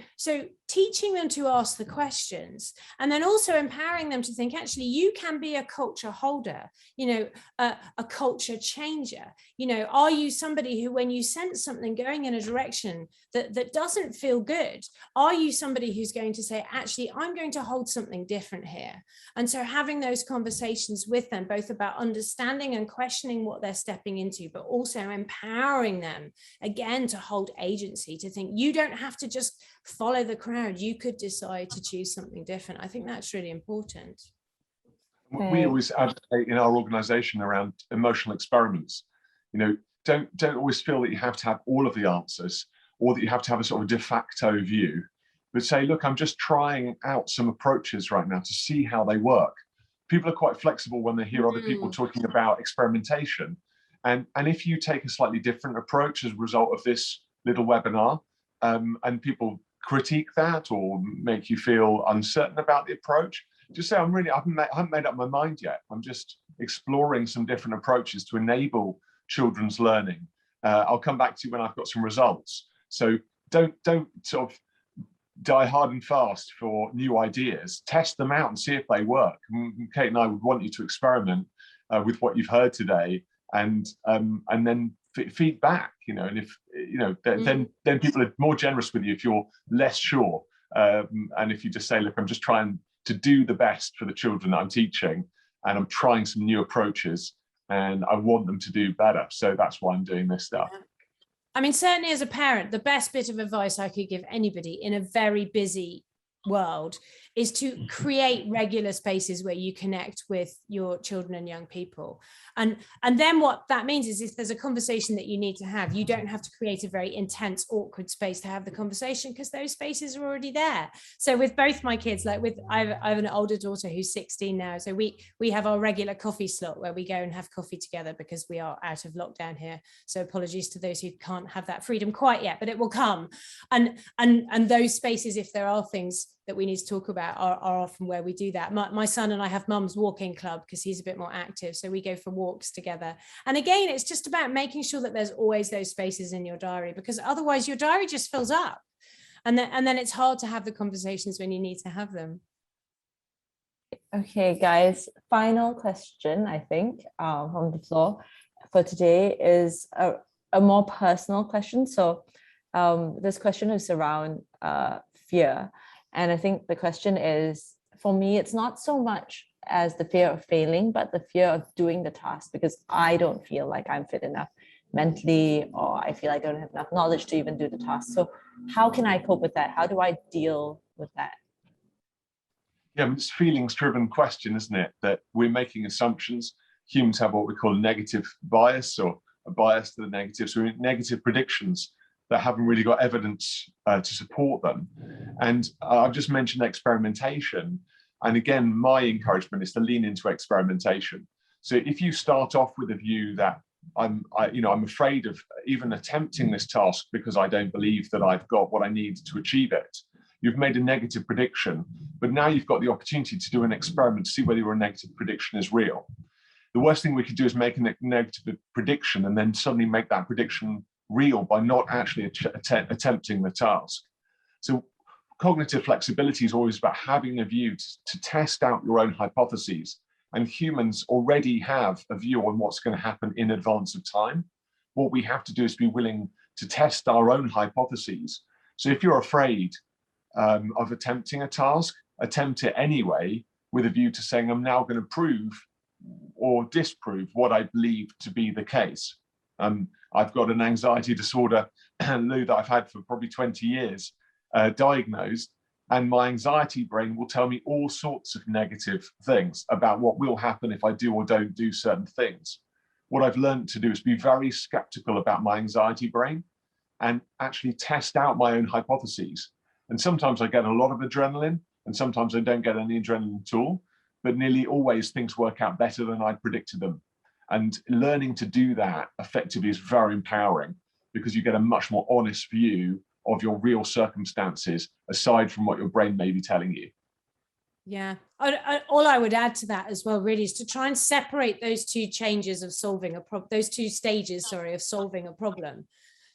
teaching them to ask the questions, and then also empowering them to think, actually, you can be a culture holder, you know, a culture changer. You know, are you somebody who, when you sense something going in a direction that doesn't feel good, are you somebody who's going to say, actually, I'm going to hold something different here? And so having those conversations with them, both about understanding and questioning what they're stepping into, but also empowering them, again, to hold agency, to think you don't have to just follow the crowd. You could decide to choose something different. I think that's really important. We always advocate in our organization around emotional experiments. You know, don't always feel that you have to have all of the answers, or that you have to have a sort of de facto view, but say, look, I'm just trying out some approaches right now to see how they work. People are quite flexible when they hear other people talking about experimentation. And if you take a slightly different approach as a result of this little webinar, and people critique that or make you feel uncertain about the approach, just say, I haven't made up my mind yet. I'm just exploring some different approaches to enable children's learning. I'll come back to you when I've got some results. So don't sort of die hard and fast for new ideas. Test them out and see if they work. Kate and I would want you to experiment with what you've heard today, and then feedback. You know, and if you know, then people are more generous with you if you're less sure. And if you just say, look, I'm just trying to do the best for the children that I'm teaching, and I'm trying some new approaches, and I want them to do better. So that's why I'm doing this stuff. I mean, certainly as a parent, the best bit of advice I could give anybody in a very busy world is to create regular spaces where you connect with your children and young people. And then what that means is, if there's a conversation that you need to have, you don't have to create a very intense, awkward space to have the conversation, because those spaces are already there. So with both my kids, like I have an older daughter who's 16 now. So we have our regular coffee slot where we go and have coffee together, because we are out of lockdown here. So apologies to those who can't have that freedom quite yet, but it will come. And those spaces, if there are things that we need to talk about, are often where we do that. My son and I have mum's walking club because he's a bit more active. So we go for walks together. And again, it's just about making sure that there's always those spaces in your diary, because otherwise your diary just fills up. And then it's hard to have the conversations when you need to have them. Okay, guys, final question, I think, from the floor for today is a more personal question. So this question is around fear. And I think the question is, for me, it's not so much as the fear of failing, but the fear of doing the task, because I don't feel like I'm fit enough mentally, or I feel I don't have enough knowledge to even do the task. So how can I cope with that? How do I deal with that? Yeah, it's a feelings-driven question, isn't it? That we're making assumptions. Humans have what we call a negative bias, or a bias to the negative. So negative predictions that haven't really got evidence to support them. And I've just mentioned experimentation. And again, my encouragement is to lean into experimentation. So if you start off with a view that I'm afraid of even attempting this task because I don't believe that I've got what I need to achieve it, you've made a negative prediction, but now you've got the opportunity to do an experiment to see whether your negative prediction is real. The worst thing we could do is make a negative prediction and then suddenly make that prediction real by not actually attempting the task. So cognitive flexibility is always about having a view to test out your own hypotheses. And humans already have a view on what's going to happen in advance of time. What we have to do is be willing to test our own hypotheses. So if you're afraid of attempting a task, attempt it anyway, with a view to saying, I'm now going to prove or disprove what I believe to be the case. I've got an anxiety disorder, Lou, that I've had for probably 20 years, diagnosed, and my anxiety brain will tell me all sorts of negative things about what will happen if I do or don't do certain things. What I've learned to do is be very skeptical about my anxiety brain and actually test out my own hypotheses. And sometimes I get a lot of adrenaline, and sometimes I don't get any adrenaline at all, but nearly always things work out better than I predicted them. And learning to do that effectively is very empowering, because you get a much more honest view of your real circumstances, aside from what your brain may be telling you. Yeah, all I would add to that as well, really, is to try and separate those two changes of solving a problem, those two stages, sorry, of solving a problem.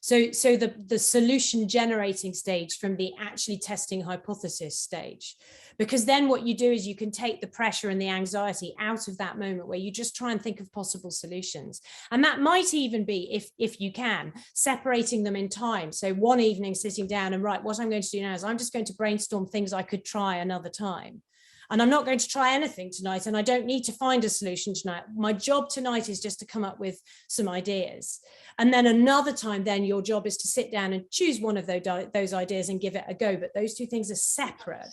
So the solution generating stage from the actually testing hypothesis stage, because then what you do is you can take the pressure and the anxiety out of that moment where you just try and think of possible solutions. And that might even be, if you can, separating them in time. So one evening sitting down and, right, what I'm going to do now is I'm just going to brainstorm things I could try another time. And I'm not going to try anything tonight, and I don't need to find a solution tonight. My job tonight is just to come up with some ideas. And then another time, then your job is to sit down and choose one of those ideas and give it a go. But those two things are separate.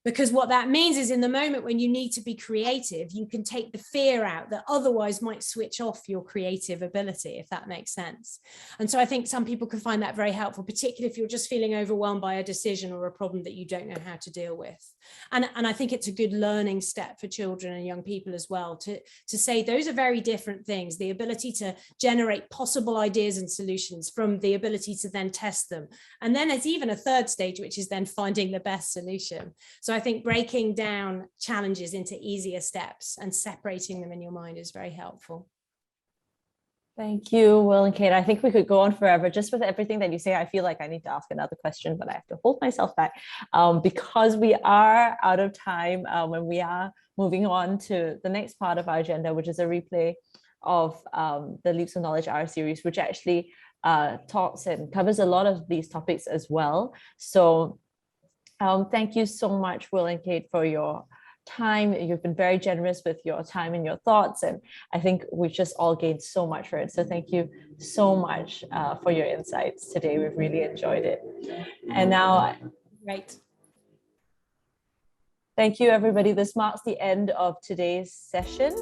Because what that means is, in the moment when you need to be creative, you can take the fear out that otherwise might switch off your creative ability, if that makes sense. And so I think some people can find that very helpful, particularly if you're just feeling overwhelmed by a decision or a problem that you don't know how to deal with. And I think it's a good learning step for children and young people as well, to say those are very different things. The ability to generate possible ideas and solutions from the ability to then test them. And then there's even a third stage, which is then finding the best solution. So I think breaking down challenges into easier steps and separating them in your mind is very helpful. Thank you, Will and Kate. I think we could go on forever. Just with everything that you say, I feel like I need to ask another question, but I have to hold myself back because we are out of time when we are moving on to the next part of our agenda, which is a replay of the Leaps of Knowledge R series, which actually talks and covers a lot of these topics as well. So thank you so much, Will and Kate, for your time. You've been very generous with your time and your thoughts, and I think we just all gained so much for it. So thank you so much for your insights today. We've really enjoyed it. And now, Great. Thank you, everybody. This marks the end of today's session.